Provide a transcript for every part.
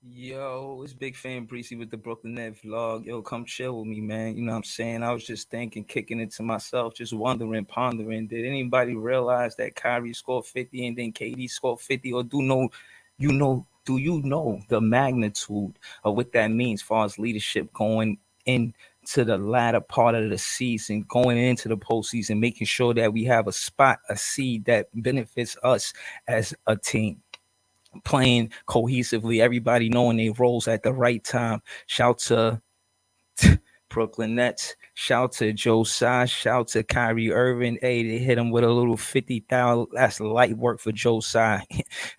Yo, it's Big Fan Breezy with the Brooklyn Net vlog. Yo, come chill with me, man. You know what I'm saying? I was just thinking, kicking it to myself, just wondering, pondering. Did anybody realize that Kyrie scored 50 and then KD scored 50? Or do you know the magnitude of what that means as far as leadership going into the latter part of the season, going into the postseason, making sure that we have a spot, a seed that benefits us as a team playing cohesively, everybody knowing their roles at the right time. Shout to Brooklyn Nets. Shout to Joe Tsai. Shout to Kyrie Irving. Hey, they hit him with a little 50,000. That's light work for Joe Tsai.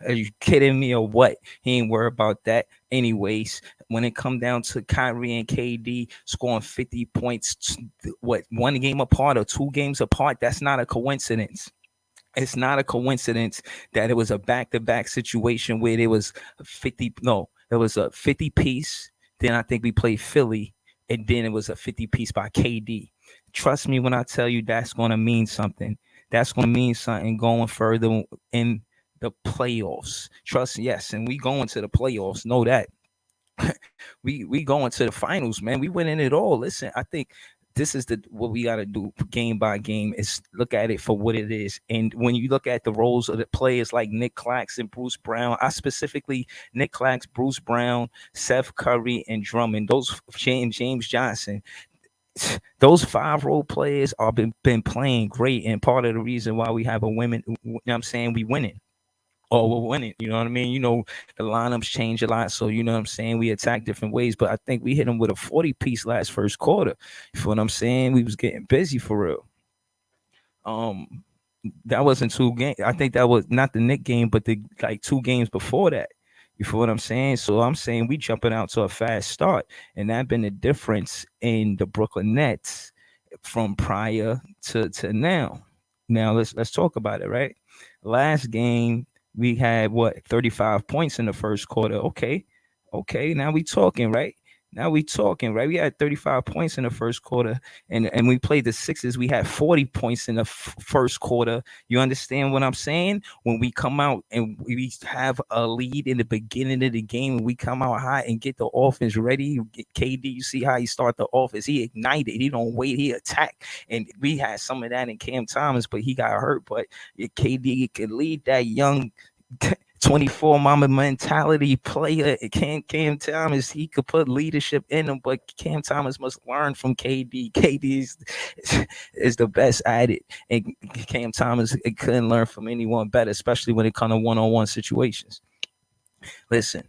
Are you kidding me or what? He ain't worried about that. Anyways, when it come down to Kyrie and KD scoring 50 points, what, one game apart or 2 games apart, that's not a coincidence. It's not a coincidence that it was a back-to-back situation where there was 50. No, it was a 50 piece. Then I think we played Philly, and then it was a 50 piece by KD. Trust me when I tell you that's going to mean something. That's going to mean something going further in the playoffs. Trust, yes, and we going to the playoffs. Know that. We going to the finals, man. We winning it all. Listen, I think this is the what we got to do game by game is look at it for what it is. And when you look at the roles of the players like Nick Claxton, Bruce Brown, I specifically Nick Claxton, Bruce Brown, Seth Curry, and Drummond. Those James Johnson. Those 5 role players are been playing great, and part of the reason why we have a women. You know what I'm saying, we winning or we're winning. You know what I mean? The lineups change a lot. So, you know what I'm saying? We attack different ways. But I think we hit them with a 40 piece last first quarter. You feel what I'm saying? We was getting busy for real. Um, that wasn't 2 games. I think that was not the Nick game, but the like 2 games before that. You feel what I'm saying? So I'm saying we jumping out to a fast start. And that been the difference in the Brooklyn Nets from prior to now. Now let's talk about it, right? Last game we had what 35 points in the first quarter. Okay, now we talking, right? Now we talking, right? We had 35 points in the first quarter, and we played the Sixers. We had 40 points in the first quarter. You understand what I'm saying? When we come out and we have a lead in the beginning of the game, and we come out hot and get the offense ready. KD, you see how he start the offense? He ignited. He don't wait. He attack. And we had some of that in Cam Thomas, but he got hurt. But KD could lead that young 24 mama mentality player. Cam Thomas, he could put leadership in him, but Cam Thomas must learn from KD. KD is the best at it, and Cam Thomas couldn't learn from anyone better, especially when it comes to one-on-one situations. Listen,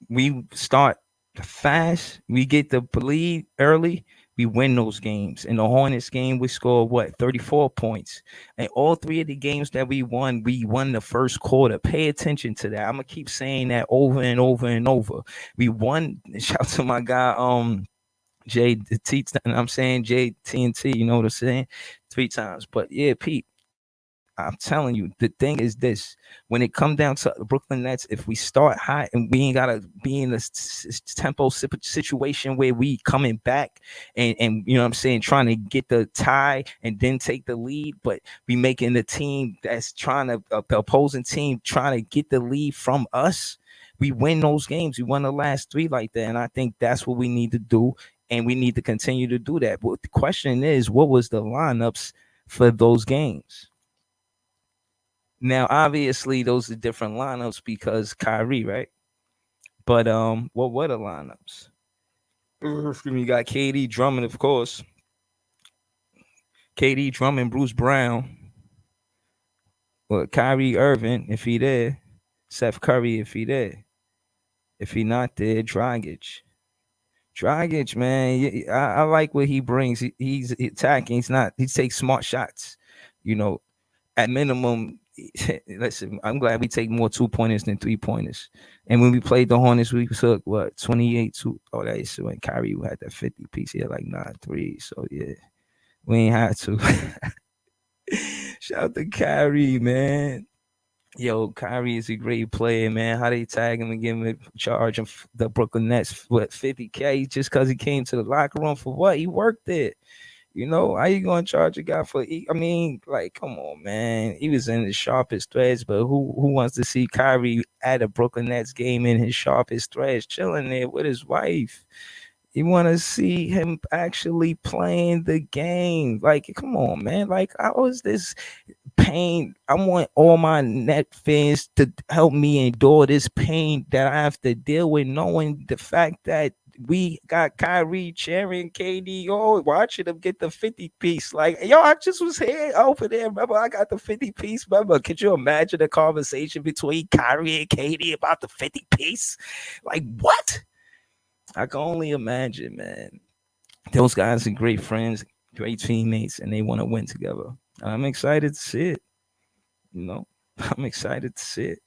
we start fast, we get the lead early, we win those games. In the Hornets game, we scored what 34 points. And all 3 of the games that we won the first quarter. Pay attention to that. I'm gonna keep saying that over and over and over. We won. Shout out to my guy, J T. I'm saying JTNT. You know what I'm saying? 3 times. But yeah, Pete. I'm telling you, the thing is this: when it come down to the Brooklyn Nets, if we start hot and we ain't gotta be in a tempo situation where we coming back and you know what I'm saying, trying to get the tie and then take the lead, but we making the team that's trying to the opposing team trying to get the lead from us, we win those games. We won the last 3 like that, and I think that's what we need to do, and we need to continue to do that. But the question is, what was the lineups for those games? Now, obviously, those are different lineups because Kyrie, right? But what were the lineups? You got KD Drummond, of course. KD Drummond, Bruce Brown. Well, Kyrie Irving, if he there. Seth Curry, if he there. If he not there, Dragic. Dragic, man, I like what he brings. He's attacking. He's not. He takes smart shots. You know, at minimum, listen, I'm glad we take more 2-pointers than 3-pointers. And when we played the Hornets, we took what 28-2. Oh, that is when Kyrie had that 50 piece. He had like 9 3. So yeah, we ain't had to. Shout out to Kyrie, man. Yo, Kyrie is a great player, man. How they tag him and give him a charge of the Brooklyn Nets what 50K just because he came to the locker room for what? He worked it. You know, how you gonna charge a guy for? I mean, like, come on, man. He was in the sharpest threads, but who wants to see Kyrie at a Brooklyn Nets game in his sharpest threads, chilling there with his wife? You want to see him actually playing the game? Like, come on, man. Like, how is this pain? I want all my net fans to help me endure this pain that I have to deal with, knowing the fact that we got Kyrie cheering KD. Oh, watching him get the 50 piece. Like, yo, I just was here over there. Remember, I got the 50 piece. Remember, could you imagine the conversation between Kyrie and KD about the 50 piece? Like, what? I can only imagine, man. Those guys are great friends, great teammates, and they want to win together. I'm excited to see it. You know, I'm excited to see it.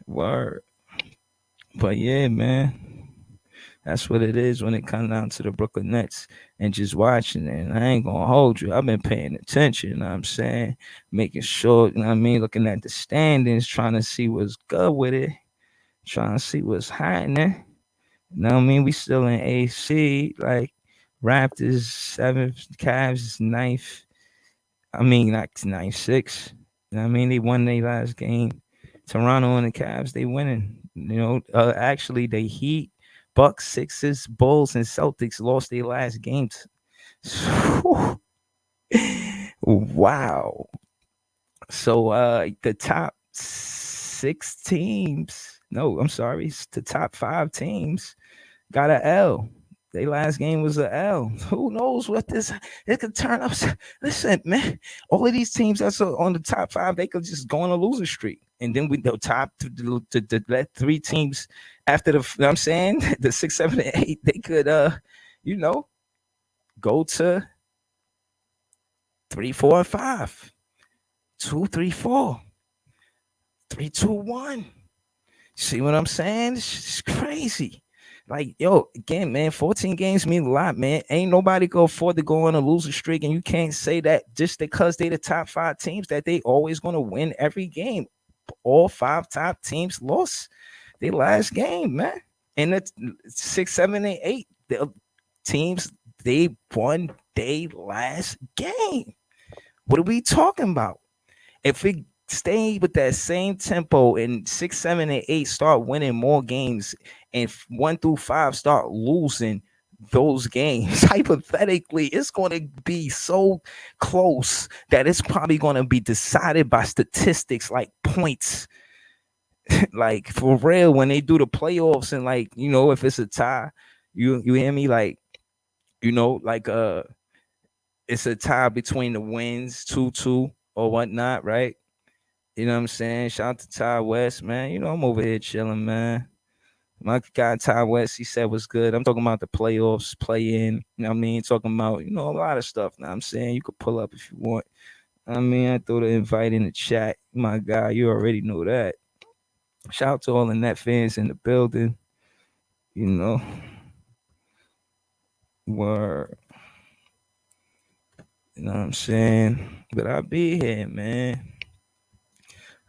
Word. But yeah, man, that's what it is when it comes down to the Brooklyn Nets and just watching it. And I ain't gonna hold you. I've been paying attention, you know what I'm saying? Making sure, you know what I mean, looking at the standings, trying to see what's good with it, trying to see what's happening. You know what I mean? We still in AC, like Raptors seventh, Cavs ninth. I mean, not ninth, six. You know what I mean? They won their last game. Toronto and the Cavs, they winning. You know, actually, they Heat, Bucks, Sixers, Bulls, and Celtics lost their last games. Wow. So the top six teams, no, I'm sorry, the top five teams got a L. Their last game was a L. Who knows what this it could turn up? Listen, man, all of these teams that's on the top five, they could just go on a loser streak, and then we the top to let three teams after the. You know what I'm saying the 6, 7, and 8, they could you know, go to 3, 4, and 5, 2, 3, 4, 3, 2, 1. See what I'm saying? It's crazy. Like, yo, again, man, 14 games mean a lot, man. Ain't nobody go afford to go on a losing streak, and you can't say that just because they the top five teams that they always gonna win every game. All five top teams lost their last game, man. And it's 6, 7, and 8. The teams they won their last game. What are we talking about? If we stay with that same tempo and 6, 7, and 8 start winning more games, and 1 through 5 start losing those games, hypothetically, it's going to be so close that it's probably going to be decided by statistics like points. Like, for real, when they do the playoffs, and, like, you know, if it's a tie, you hear me, like, you know, like it's a tie between the wins 2-2 or whatnot, right? You know what I'm saying? Shout out to Ty West, man. You know, I'm over here chilling, man. My guy Ty West, he said was good. I'm talking about the playoffs, play in, you know what I mean? Talking about, you know, a lot of stuff. Now I'm saying you could pull up if you want. I mean, I threw the invite in the chat. My guy, you already know that. Shout out to all the Net fans in the building. You know. Word. You know what I'm saying? But I'll be here, man.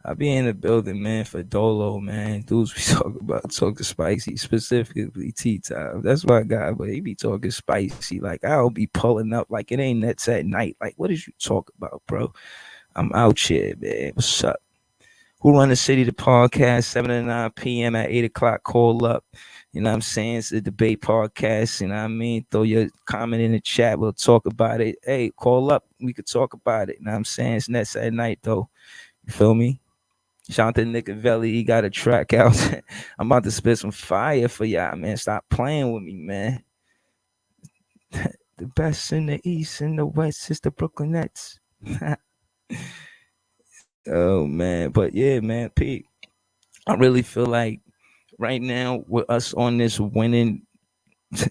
I be in the building, man, for Dolo, man. Dudes we talking spicy, specifically T-Top. That's my guy, but he be talking spicy. Like, I'll be pulling up like it ain't Netsatnite. Like, what is you talk about, bro? I'm out here, man. What's up? Who Run the City, the podcast, 7 to 9 p.m. at 8 o'clock. Call up. You know what I'm saying? It's a debate podcast. You know what I mean? Throw your comment in the chat. We'll talk about it. Hey, call up. We could talk about it. You know what I'm saying? It's Netsatnite, though. You feel me? Shout out to Nicovelli. He got a track out. I'm about to spit some fire for y'all, man. Stop playing with me, man. The best in the East and the West is the Brooklyn Nets. Oh, man. But yeah, man, Pete, I really feel like right now with us on this winning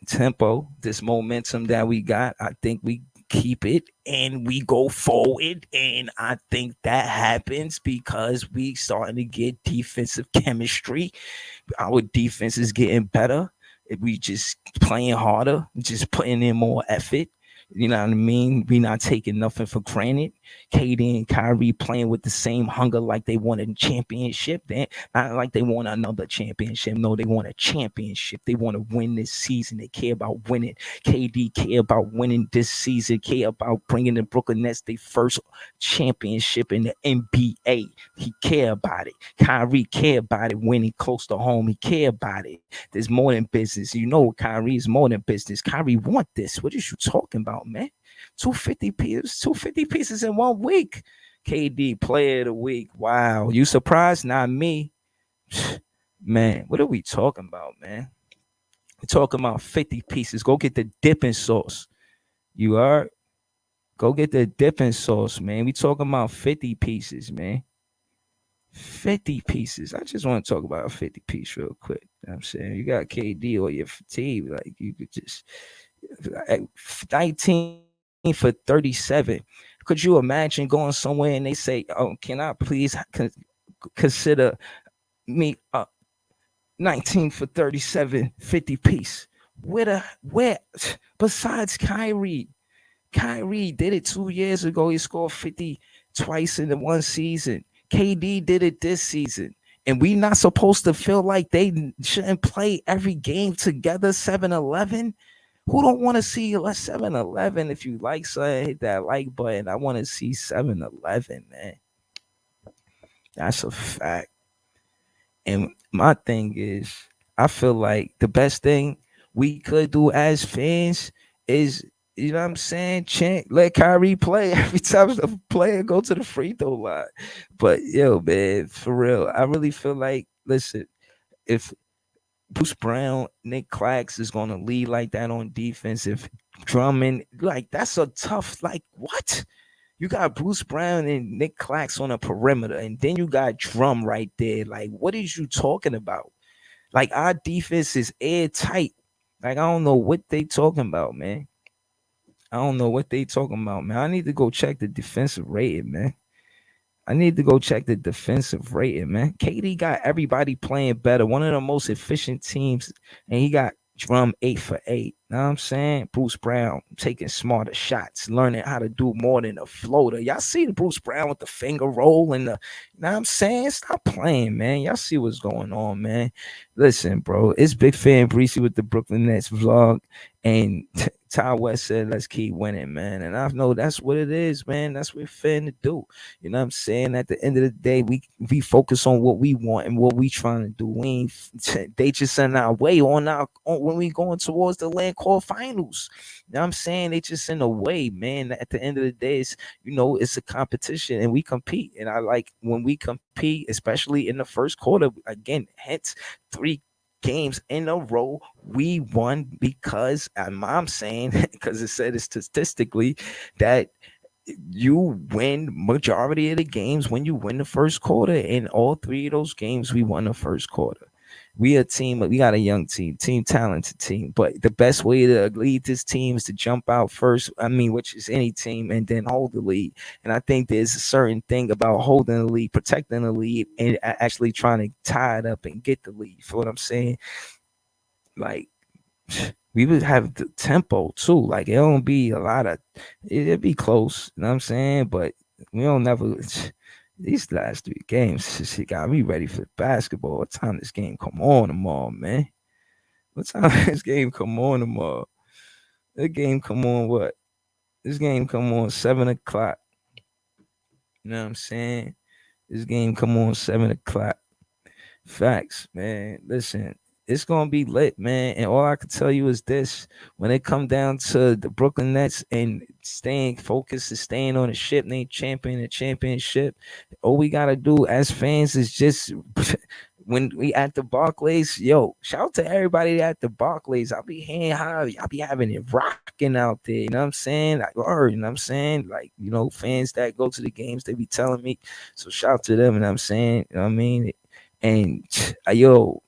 tempo, this momentum that we got, I think we keep it and we go forward, and I think that happens because we starting to get defensive chemistry. Our defense is getting better. We just playing harder, just putting in more effort. You know what I mean? We not taking nothing for granted. KD and Kyrie playing with the same hunger like they want a championship. Not like they want another championship. No, they want a championship. They want to win this season. They care about winning. KD care about winning this season. Care about bringing the Brooklyn Nets their first championship in the NBA. He care about it. Kyrie care about it. Winning close to home. He care about it. There's more than business. You know, Kyrie is more than business. Kyrie want this. What is you talking about, man? 250 pieces in 1 week. KD player of the week. Wow. You surprised? Not me. Man, what are we talking about, man? We're talking about 50 pieces. Go get the dipping sauce. You are? Go get the dipping sauce, man. We talking about 50 pieces, man. 50 pieces. I just want to talk about a 50 piece real quick. You know what I'm saying? You got KD or your fatigue. Like, you could just 19 for 37. Could you imagine going somewhere and they say, "Oh, can I please consider me 19 for 37, 50 piece?" Where besides Kyrie? Kyrie did it 2 years ago. He scored 50 twice in the one season. KD did it this season. And we not supposed to feel like they shouldn't play every game together 7-11. Who don't want to see 7-11? If you like something, hit that like button. I want to see 7-11, man. That's a fact. And my thing is, I feel like the best thing we could do as fans is, you know what I'm saying, let Kyrie play every time the player go to the free throw line. But yo, man, for real, I really feel like, listen, if Bruce Brown, Nick Clax is gonna lead like that on defense, if Drummond, like, that's a tough, like, what? You got Bruce Brown and Nick Clax on a perimeter, and then you got Drum right there. Like, what is you talking about? Like, our defense is airtight. Like, I don't know what they talking about, man. I don't know what they talking about, man. I need to go check the defensive rating, man. I need to go check the defensive rating, man. KD got everybody playing better. One of the most efficient teams, and he got Drum 8 for 8. Know what I'm saying? Bruce Brown taking smarter shots, learning how to do more than a floater. Y'all see the Bruce Brown with the finger roll and the, you know what I'm saying? Stop playing, man. Y'all see what's going on, man. Listen, bro, it's Big Fan Breezy with the Brooklyn Nets vlog. And Ty West said, let's keep winning, man. And I know that's what it is, man. That's what we're fan to do. You know what I'm saying? At the end of the day, we focus on what we want and what we trying to do. We ain't they just in our way when we going towards the land called finals. You know what I'm saying? They just in the way, man. At the end of the day, it's a competition and we compete. And I like when we compete, especially in the first quarter, again, hence 3 games in a row we won because I'm saying because it said statistically that you win majority of the games when you win the first quarter. In all 3 of those games, we won the first quarter. We a team, we got a young team, talented team. But the best way to lead this team is to jump out first. I mean, which is any team, and then hold the lead. And I think there's a certain thing about holding the lead, protecting the lead, and actually trying to tie it up and get the lead. You feel what I'm saying? Like, we would have the tempo too. Like, it don't be a lot of, it'd be close. You know what I'm saying? But we don't never. These last 3 games, she got me ready for basketball. What time this game come on tomorrow, man? What time this game come on tomorrow? The game come on what? This game come on 7 o'clock. You know what I'm saying? This game come on 7 o'clock. Facts, man. Listen, it's gonna be lit, man. And all I can tell you is this: when it come down to the Brooklyn Nets and staying focused and staying on the ship, named champion and championship, all we gotta do as fans is just when we at the Barclays, yo, shout out to everybody at the Barclays. I'll be I'll be having it rocking out there. You know what I'm saying? Like, or, you know what I'm saying? Like, fans that go to the games, they be telling me. So shout out to them, you know what I'm saying? You know what I mean? And yo,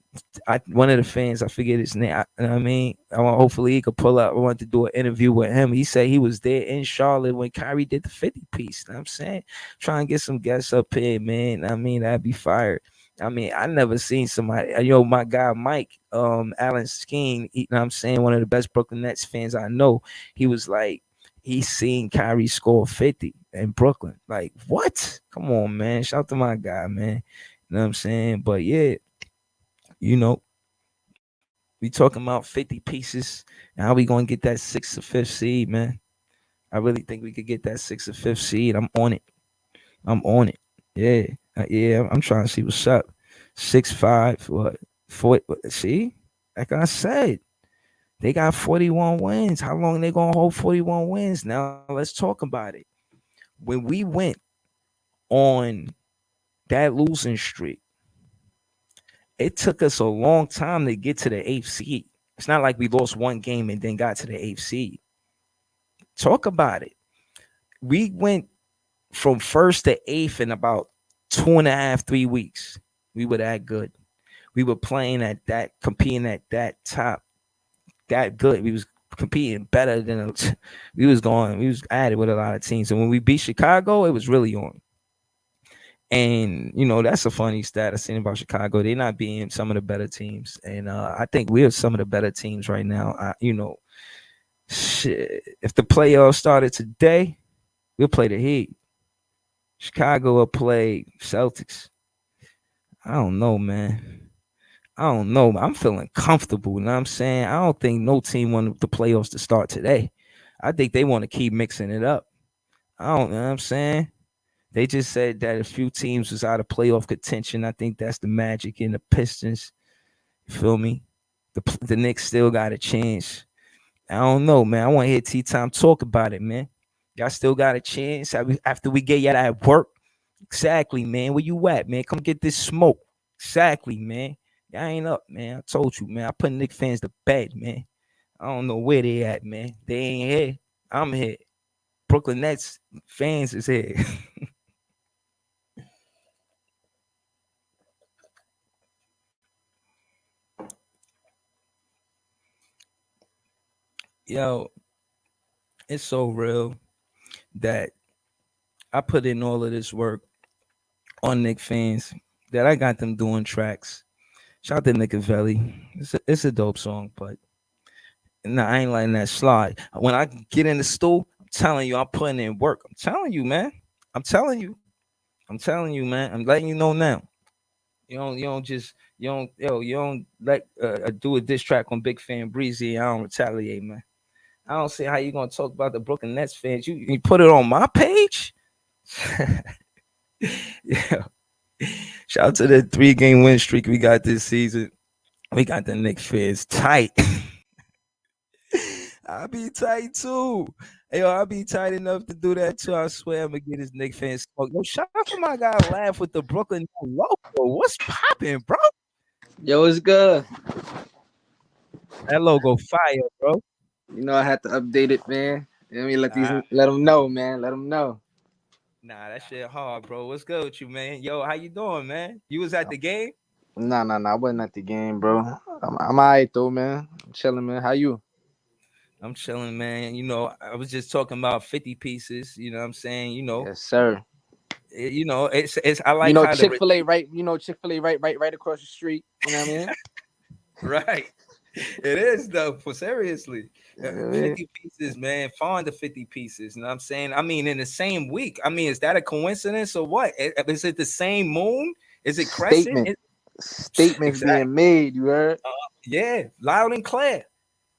one of the fans, I forget his name. You know what I mean? Hopefully he could pull up. I want to do an interview with him. He said he was there in Charlotte when Kyrie did the 50 piece. You know what I'm saying? Trying to get some guests up here, man. I mean, that'd be fire. I mean, I never seen somebody, my guy Mike, Alan Skeen, you know what I'm saying, one of the best Brooklyn Nets fans I know. He was like, He's seen Kyrie score 50 in Brooklyn. Like, what? Come on, man. Shout out to my guy, man. You know what I'm saying? But yeah, you know, we talking about 50 pieces. And how we gonna get that sixth or fifth seed, man? I really think we could get that sixth or fifth seed. I'm on it. I'm on it. Yeah. Yeah, I'm trying to see what's up. 6'5", what? Four, see? Like I said, they got 41 wins. How long they gonna hold 41 wins? Now let's talk about it. When we went on that losing streak, it took us a long time to get to the eighth seed. It's not like we lost one game and then got to the eighth seed. Talk about it. We went from first to eighth in about 2.5, 3 weeks. We were that good. We were playing at that, competing at that top, that good. We was competing better than we was going. We was at it with a lot of teams. And when we beat Chicago, it was really on. And that's a funny stat I seen about Chicago. They're not being some of the better teams, and I think we're some of the better teams right now. Shit. If the playoffs started today, we'll play the Heat. Chicago will play Celtics. I don't know, man. I don't know. I'm feeling comfortable. You know what I'm saying? I don't think no team wanted the playoffs to start today. I think they want to keep mixing it up. I don't know what I'm saying. They just said that a few teams was out of playoff contention. I think that's the Magic and the Pistons. You feel me? The Knicks still got a chance. I don't know, man. I want to hear T-Time talk about it, man. Y'all still got a chance after we get y'all that work. Exactly, man. Where you at, man? Come get this smoke. Exactly, man. Y'all ain't up, man. I told you, man. I put Knicks fans to bed, man. I don't know where they at, man. They ain't here. I'm here. Brooklyn Nets fans is here. Yo, it's so real that I put in all of this work on Nick fans that I got them doing tracks. Shout out to Nicavelli. It's a dope song, but I ain't letting that slide. When I get in the stool, I'm telling you, I'm putting in work. I'm telling you, man. I'm telling you. I'm telling you, man. I'm letting you know now. You don't let do a diss track on Big Fan Breezy. I don't retaliate, man. I don't see how you gonna talk about the Brooklyn Nets fans. You put it on my page. Yeah. Shout out to the 3-game win streak we got this season. We got the Knicks fans tight. I'll be tight too. Hey, yo, I'll be tight enough to do that too. I swear I'm gonna get his Knicks fans smoke. Yo, shout out to my guy Laugh with the Brooklyn logo. What's popping, bro? Yo, it's good. That logo fire, bro. You know I had to update it, man. Let me Nah, let them know, man. Let them know. that shit hard, bro. What's good with you, man? Yo, how you doing, man? You was at the game? Nah. I wasn't at the game, bro. I'm alright though, man. I'm chilling, man. How you? I'm chilling, man. I was just talking about 50 pieces. You know what I'm saying? Yes, sir. It's I You like know how the Chick-fil-A, right? You know Chick-fil-A, right across the street. You know what I mean? right. It is though, for seriously. You know what I mean? 50 pieces, man. Fond of 50 pieces. You know what I'm saying? I mean, in the same week. I mean, is that a coincidence or what? Is it the same moon? Is it crescent? Statement. Statements Exactly. being made. You heard? Yeah, loud and clear.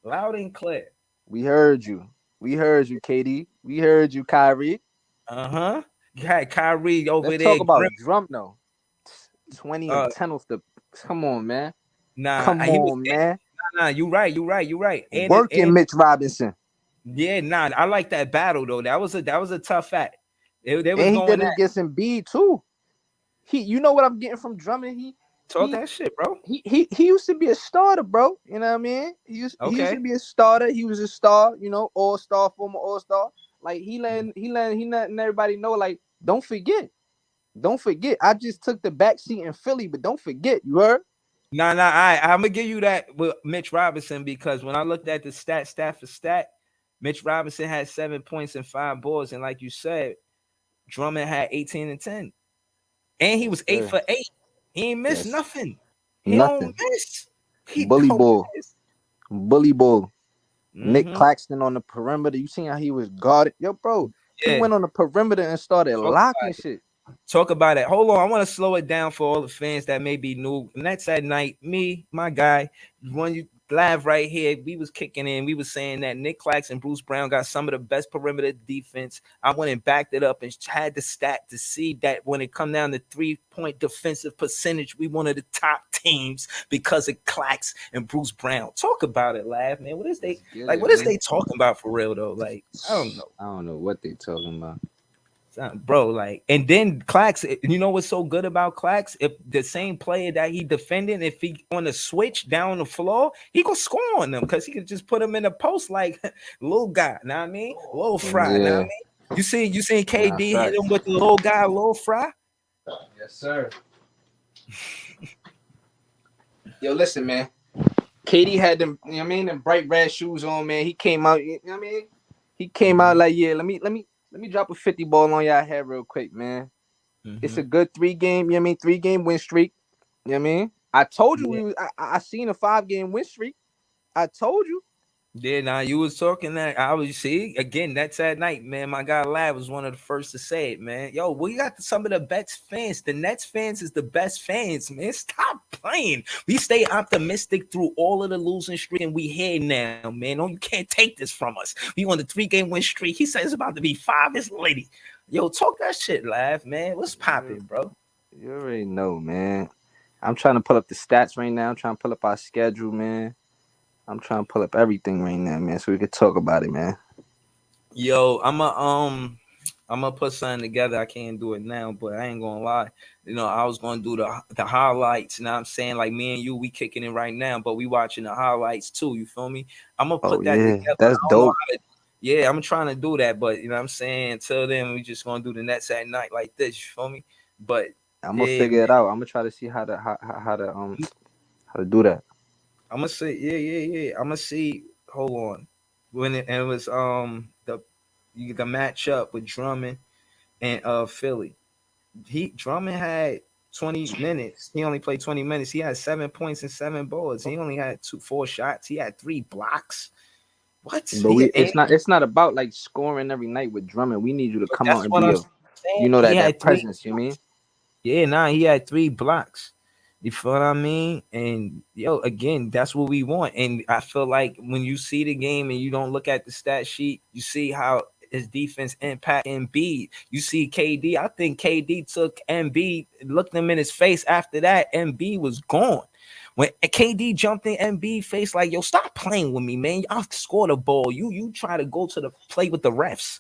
Loud and clear. We heard you. We heard you, Katie. We heard you, Kyrie. Uh-huh. You had Kyrie over Let's there talk grim. about drum though. 20 Uh and 10 off the. Come on, man. nah, Come he was on, man. you right, you right. Working And Mitch Robinson. yeah, I like that battle though. That was a tough fact. They was And he going did it at against Embiid too. You know what I'm getting from Drummond? talk He that shit, bro. he used to be a starter, bro. You know what I mean? He used Okay. to be a starter. He was a star, all star, former all star. Like he letting everybody know. Like, don't forget. I just took the back seat in Philly, but don't forget. You heard? I'm gonna give you that with Mitch Robinson because when I looked at the stat for stat, Mitch Robinson had 7 points and 5 boards, and like you said, Drummond had 18 and 10, and he Yes, was eight sir. for eight. He ain't missed Yes. nothing. He don't Nothing. miss. He Bully don't ball. miss. Bully ball. Nick Mm-hmm. Claxton on the perimeter. You seen how he was guarded? Yo, bro, he Yeah. went on the perimeter and started Talk locking about it. shit. Talk about it. Hold on. I want to slow it down for all the fans that may be new. Netsatnite. Me, my guy, when you live right here, we was kicking in. We was saying that Nick Clax and Bruce Brown got some of the best perimeter defense. I went and backed it up and had the stat to see that when it come down to 3-point defensive percentage, we one of the top teams because of Clax and Bruce Brown. Talk about it, laugh, man. What is they Let's get like? it, What is man. they talking about for real though? Like, I don't know. I don't know what they talking about. Bro, like, and then Clax, you know what's so good about Clax? If the same player that he defending, if he on the switch down the floor, he gonna score on them because he could just put them in the post like little guy. Know what I mean? Little fry. Know what I Yeah, mean? You seen nah, KD hit him facts. with the little guy, little fry? Yes, sir. Yo, listen, man. Katie had them, you know what I mean, them bright red shoes on, man. He came out, you know what I mean? He came out Mm-hmm. like, yeah, let me drop a 50 ball on y'all head real quick, man. It's Mm-hmm. a good 3-game, you know what I mean, 3-game win streak. You know what I mean? I told you Yeah. I seen a 5-game win streak. I told you. Yeah, now you was talking that I was see again. That's at night, man. My guy Lab was one of the first to say it, man. Yo, we got some of the best fans. The Nets fans is the best fans, man. Stop playing. We stay optimistic through all of the losing streak, and we here now, man. No, you can't take this from us. We on the 3-game win streak. He said it's about to be 5. It's lady. Yo, talk that shit, Lav, man. What's You popping, bro? you already know, man. I'm trying to pull up the stats right now. I'm trying to pull up our schedule, man. I'm trying to pull up everything right now, man, so we could talk about it, man. Yo, I'm gonna put something together. I can't do it now, but I ain't gonna lie. You know, I was gonna do the highlights. You know what I'm saying? Like me and you, we kicking it right now, but we watching the highlights too. You feel me? I'm gonna Oh put that yeah, together. that's I don't know dope. how to. Yeah, I'm trying to do that, but you know what I'm saying. Until then, we just gonna do the Nets at night like this. You feel me? But I'm gonna yeah, figure man, it out. I'm gonna try to see how to do that. I'm gonna say yeah. I'm gonna see. Hold on. When it was the matchup with Drummond and Philly. Drummond had 20 minutes. He only played 20 minutes. He had 7 points and 7 boards. He only had 4 shots. He had 3 blocks. What? But it's not about like scoring every night with Drummond. We need you to come out That's and what be I'm a saying. He that had three. presence, you mean? Yeah, nah, he had 3 blocks. You feel what I mean? And yo, again, that's what we want. And I feel like when you see the game and you don't look at the stat sheet, you see how his defense impact Embiid. You see KD. I think KD took Embiid, looked him in his face. After that, Embiid was gone. When KD jumped in Embiid face, like, yo, stop playing with me, man. I scored a ball. You try to go to the play with the refs.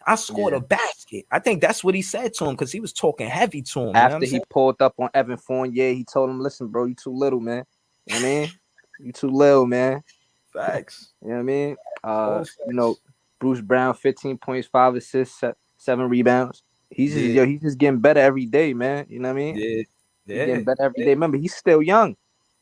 I scored Yeah. a basket. I think that's what he said to him because he was talking heavy to him. You know what I'm After he saying? pulled up on Evan Fournier, he told him, "Listen, bro, you too little, man. You know what I mean? You too little, man. Facts. You know what I mean? All You know, facts. Bruce Brown, 15 points, 5 assists, 7 rebounds. Yeah, He's just getting better every day, man. You know what I mean? yeah, He yeah, getting better every yeah. day. Remember, he's still young.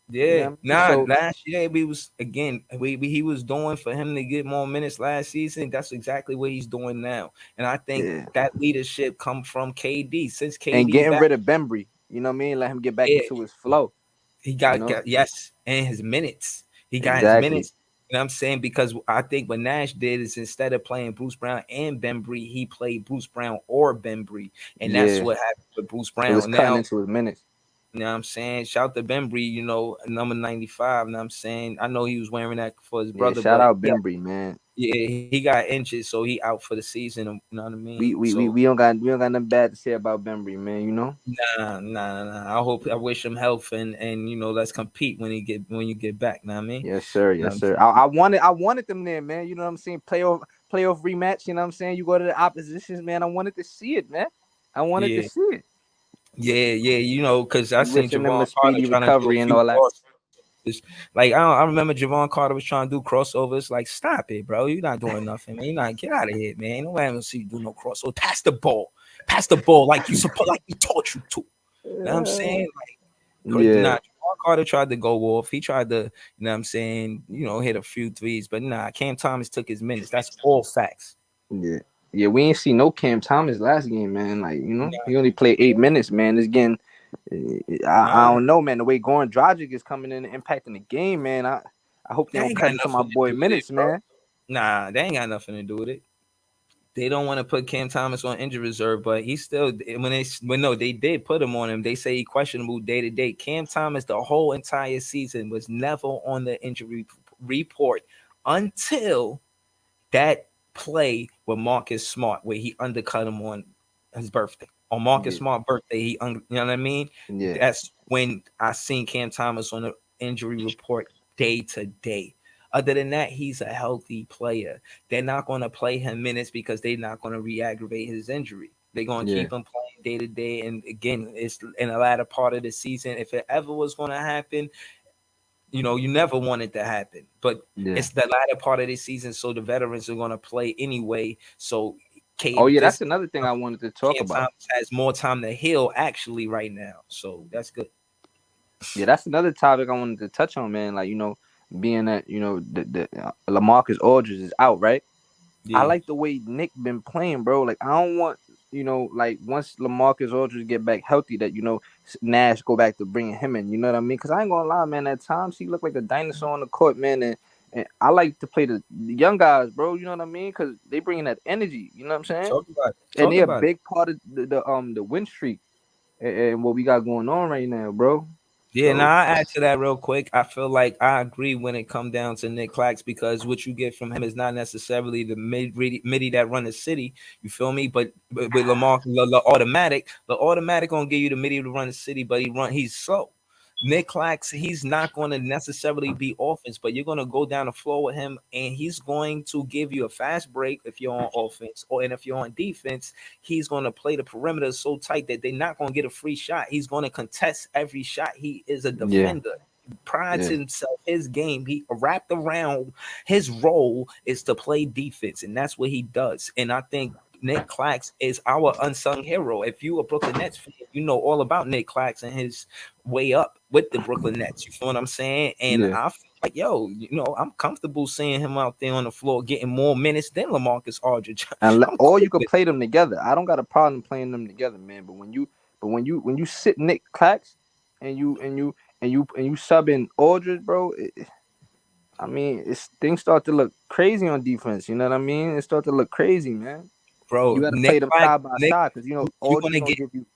You know Yeah, what I mean? nah. So Last year we was again. We he was doing for him to get more minutes last season. That's exactly what he's doing now, and I think yeah, that leadership come from KD. Since and KD getting back, rid of Bembry. You know what I mean? Let him get back yeah, into his flow. he You know? got yes, and his minutes. He got his Exactly. minutes. You know what I'm saying? Because I think what Nash did is instead of playing Bruce Brown and Bembry, he played Bruce Brown or Bembry, and that's Yeah. what happened with Bruce So it's Brown. cutting Now into his minutes. you know what I'm saying? Shout to Bembry, number 95. You know what I'm saying? I know he was wearing that for his Yeah. brother, Shout but out yeah, Bembry, man. yeah, he got injured, so he out for the season. You know what I We mean? we we, So we don't got nothing bad to say about Bembry, man. You know? nah. I wish him health and let's compete when you get back. Know what I mean? Yes, sir. You know Yes, what I'm sir. saying? I wanted them there, man. You know what I'm saying? Playoff rematch. You know what I'm saying? You go to the oppositions, man. I wanted to see it, man. I wanted to Yeah, see it. yeah. Because I We seen wishing them Javon a Carter speedy trying to do a recovery and few all that. crossovers. Like I remember Javon Carter was trying to do crossovers. Like stop it, bro. You're not doing nothing, man. You not get out of here, man. Nobody gonna see you do no crossover. Pass the ball like you suppose, like we taught you to. You know what I'm saying? Yeah, Nah, Javon Carter tried to go off. He tried to, you know what I'm saying, hit a few threes, but nah, Cam Thomas took his minutes. That's all facts. yeah, yeah. We ain't see no Cam Thomas last game, man. Like Nah, he only played 8 minutes, man. This game, I nah, don't know, man. The way Goran Dragic is coming in and impacting the game, man. I hope they I don't ain't cut got into my nothing to boy do with it, minutes, bro. man. Nah, they ain't got nothing to do with it. They don't want to put Cam Thomas on injury reserve, but he still when no, they did put him on him. They say he questionable day to day. Cam Thomas the whole entire season was never on the injury report until that play with Marcus Smart where he undercut him on his birthday. On Marcus Yeah, Smart birthday, you know what I mean? yeah, That's when I seen Cam Thomas on the injury report day to day. Other than that, he's a healthy player. They're not going to play him minutes because they're not going to re-aggravate his injury. They're going to yeah, keep him playing day to day. And again, it's in the latter part of the season. If it ever was going to happen, you never want it to happen. But yeah. it's the latter part of the season, so the veterans are going to play anyway. So Oh yeah, this that's another thing I wanted to talk Cam about. Thomas has more time to heal actually right now. So that's good. Yeah, that's another topic I wanted to touch on, man. Like being that the Lamarcus Aldridge is out, right? I Yeah. like the way Nick been playing, bro. Like I don't want like once Lamarcus Aldridge get back healthy, that Nash go back to bringing him in. You know what I mean? Because I ain't gonna lie, man. At times he looked like a dinosaur on the court, man. And I like to play the young guys, bro. You know what I mean? Because they bringing that energy. You know what I'm saying? Talk about it. And Talk they a about it. big part of the win streak and what we got going on right now, bro. Yeah, So now I add to that real quick. I feel like I agree when it come down to Nick Clax because what you get from him is not necessarily the midi that run the city. You feel me? But with Lamar, the automatic gonna give you the midi to run the city, but he's slow. Nick Clax, he's not going to necessarily be offense, but you're going to go down the floor with him, and he's going to give you a fast break if you're on offense, and if you're on defense, he's going to play the perimeter so tight that they're not going to get a free shot. He's going to contest every shot. He is a yeah, defender. Prides yeah, himself, his game, he wrapped around his role is to play defense, and that's what he does. And I think Nick Clax is our unsung hero. If you a Brooklyn Nets fan, you know all about Nick Clax and his way up with the Brooklyn Nets. You feel what I'm saying? And yeah. I feel like, I'm comfortable seeing him out there on the floor getting more minutes than LaMarcus Aldridge. And I'm or cool you could with play them together. I don't got a problem playing them together, man. But when you sit Nick Clax and you sub in Aldridge, bro, I mean, things start to look crazy on defense. You know what I mean? It start to look crazy, man. You bro. got to Nick play them Clax, side by Nick, side because you're Aldridge gonna gonna get give you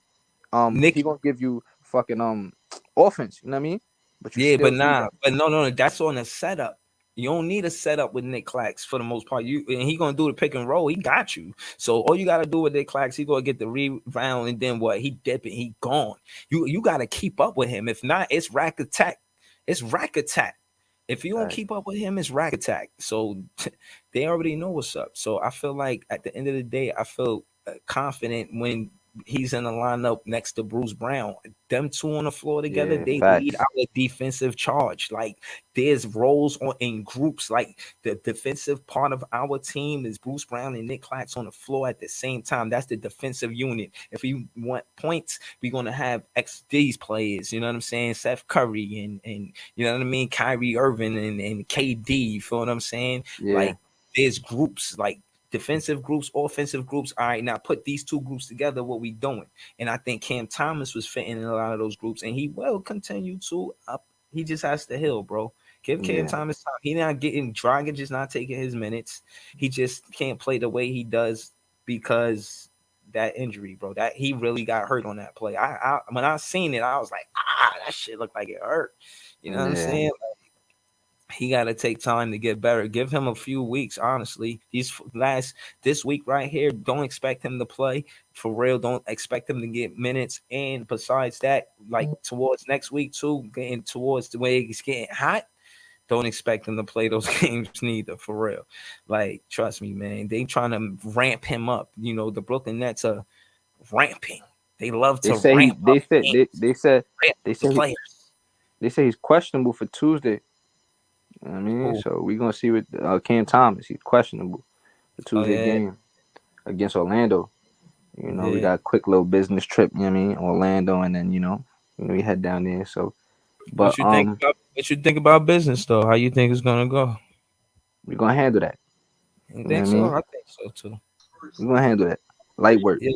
Nick. he gonna give you fucking offense. You know what I mean? But you Yeah, still but need nah, that. but no, that's on a setup. You don't need a setup with Nick Clax for the most part. He gonna do the pick and roll. He got you. So all you gotta do with Nick Clax, he gonna get the rebound and then what? He dipping, he gone. You gotta keep up with him. If not, it's rack attack. It's rack attack. If you don't Right. keep up with him, it's rack attack. So they already know what's up. So I feel like at the end of the day, I feel confident when he's in the lineup next to Bruce Brown. Them two on the floor together, Yeah. they lead Facts. our defensive charge. Like there's roles in groups. Like the defensive part of our team is Bruce Brown and Nick Clax on the floor at the same time. That's the defensive unit. If we want points, we're gonna have these players. You know what I'm saying? Seth Curry and you know what I mean, Kyrie Irving and KD. You feel what I'm saying? Yeah. Like there's groups like defensive groups, offensive groups. All right, now put these two groups together. What we doing? And I think Cam Thomas was fitting in a lot of those groups, and he will continue to. He just has to heal, bro. Give Cam Yeah. Thomas time. He not getting Dragic is not taking his minutes. He just can't play the way he does because that injury, bro. That he really got hurt on that play. I when I seen it, I was like, that shit looked like it hurt. You know what I'm Yeah. saying? He got to take time to get better. Give him a few weeks, honestly. This week right here, don't expect him to play for real. Don't expect him to get minutes. And besides that, like towards next week too, getting towards the way it's getting hot, don't expect him to play those games neither. For real, like trust me, man. They trying to ramp him up. The Brooklyn Nets are ramping. They love They to say ramp he. up They said. games, They said. ramp They the said. players. They say he's questionable for Tuesday. You know what I mean, Oh, so we gonna see with Cam Thomas. He's questionable for oh Tuesday yeah, game against Orlando. We yeah. got a quick little business trip. You know what I mean, Orlando, and then we head down there. So, but What you think about business though? How you think it's gonna go? we're gonna handle that. You You know what think I so? mean, I think so too. we're gonna handle that. Light work. Yeah,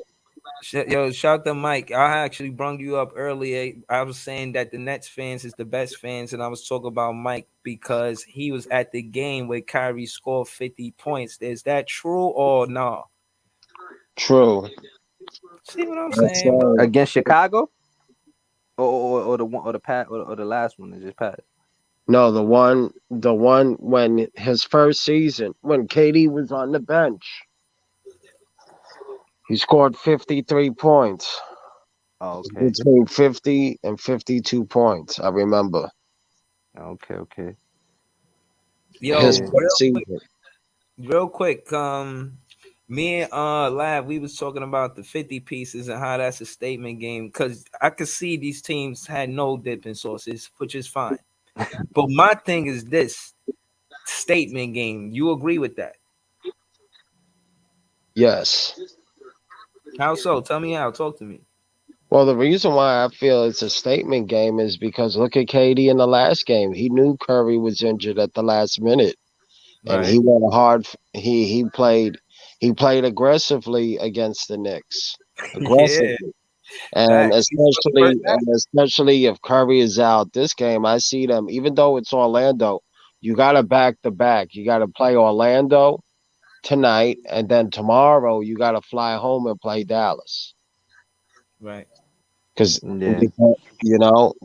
Yo, shout to Mike. I actually brung you up earlier. I was saying that the Nets fans is the best fans, and I was talking about Mike because he was at the game where Kyrie scored 50 points. Is that true or no? True. See what I'm That's saying, bro? Against Chicago, or the one or the pat or the last one that just passed. no, the one when his first season, when KD was on the bench, he scored 53 points. Oh, okay, Between 50 and 52 points, I remember. okay. His Yo, Yeah, first season. real quick. Me and Lab, we was talking about the 50 pieces and how that's a statement game because I could see these teams had no dipping sources, which is fine. But my thing is this statement game. You agree with that? Yes. How so? Tell me how. Talk to me. Well, the reason why I feel it's a statement game is because look at KD in the last game. He knew Curry was injured at the last minute, and Right. he went hard. He played aggressively against the Knicks, Yeah. aggressively, and Facts. He scored the first especially if Curry is out this game, I see them. Even though it's Orlando, you got to back to back. You got to play Orlando tonight, and then tomorrow you got to fly home and play Dallas. right. Because yeah,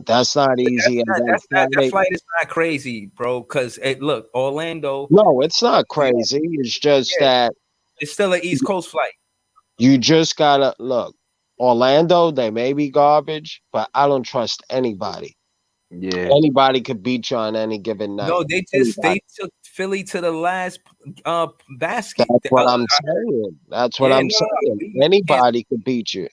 that's not easy. And then That Friday, flight is not crazy, bro. Because look, Orlando. no, it's not Yeah, crazy. It's just yeah. that It's still an East Coast flight. you just gotta look. Orlando, they may be garbage, but I don't trust anybody. yeah, Anybody could beat you on any given night. No, they Anybody. took Philly to the last basket. That's what I'm saying. That's what Yeah, I'm no, saying. we can't. Anybody could beat you.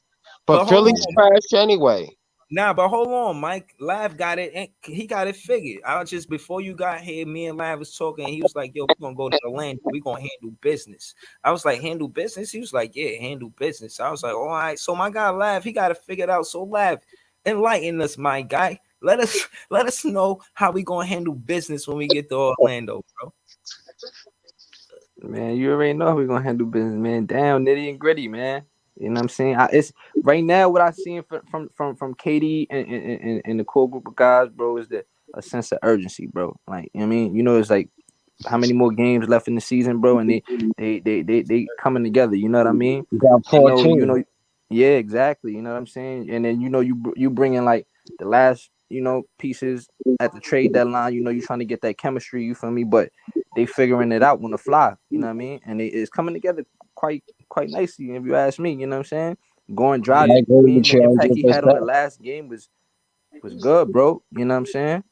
But But hold Philly's on. trash anyway. Nah, but hold on, Mike. Lav got it. He got it figured. I was just before you got here, me and Lav was talking. He was like, "Yo, we're gonna go to the land. We're gonna handle business." I was like, "Handle business." He was like, "Yeah, handle business." I was like, "All right." So my guy Lav, he got it figured out. So Lav, enlighten us, my guy. Let us know how we gonna handle business when we get to Orlando, bro. man. You already know how we gonna handle business, man. Down nitty and gritty, man. You know what I'm saying? It's right now what I seen from Katie and the core group of guys, bro, is that a sense of urgency, bro. Like, you know what I mean, it's like how many more games left in the season, bro, and they coming together. You know what I mean? You got They know, 14. yeah, exactly. You know what I'm saying? And then you bring in like the last pieces at the trade deadline. You trying to get that chemistry. You feel me? But they figuring it out on the fly. You know what I mean? And it's coming together quite nicely. If you ask me, you know what I'm saying? Goran Yeah, I Dragic, agree I mean, with the you impact he had on the 100%. last game was good, bro. You know what I'm saying?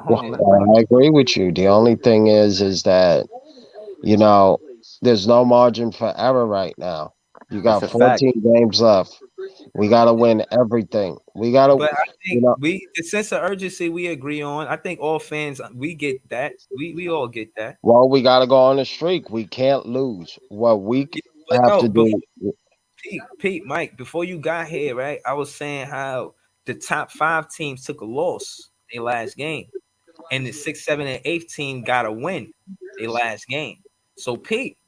Hold on, I agree with you. The only thing is that you know there's no margin for error right now. You that's got a fact. 14 games left. We got to win everything. We got to, but I you think know, the sense of urgency we agree on. I think all fans we get that. We all get that. well, we got to go on a streak. We can't lose. What Yeah, but have no, to before do, Pete, Mike, before you got here, right? I was saying how the top five teams took a loss their last game, and the six, seven, and eighth team got a win their last game. So, Pete,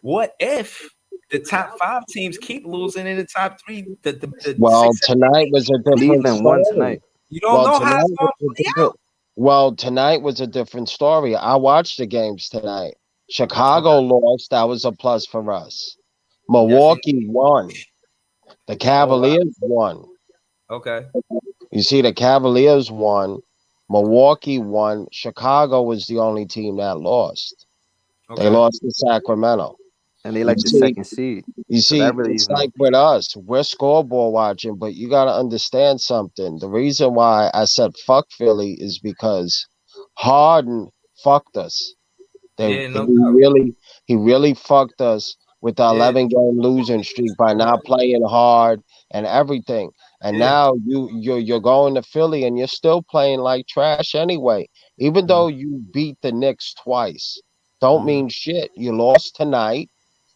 what if the top five teams keep losing in the top three, the well, six, seven, and tonight eight? was a different Cleveland won story. tonight. You don't Well, know how it's tonight was gonna a play different. out. Well, tonight was a different story. I watched the games tonight. Okay. Chicago lost. That was a plus for us. Yes, indeed. Milwaukee won. The Oh wow. Cavaliers won. Okay. You see, the Cavaliers won. Milwaukee won. Chicago was the only team that lost. They Okay. lost to Sacramento. And they You like the see, second seed. you So see, that really it's even like with us. We're scoreboard watching, but you got to understand something. The reason why I said fuck Philly is because Harden fucked us. They Yeah, no he doubt. really he really fucked us with the Yeah. 11-game losing streak by not playing hard and everything. And Yeah. now you're going to Philly and you're still playing like trash anyway. Even Mm-hmm. though you beat the Knicks twice, don't Mm-hmm. mean shit. You lost tonight.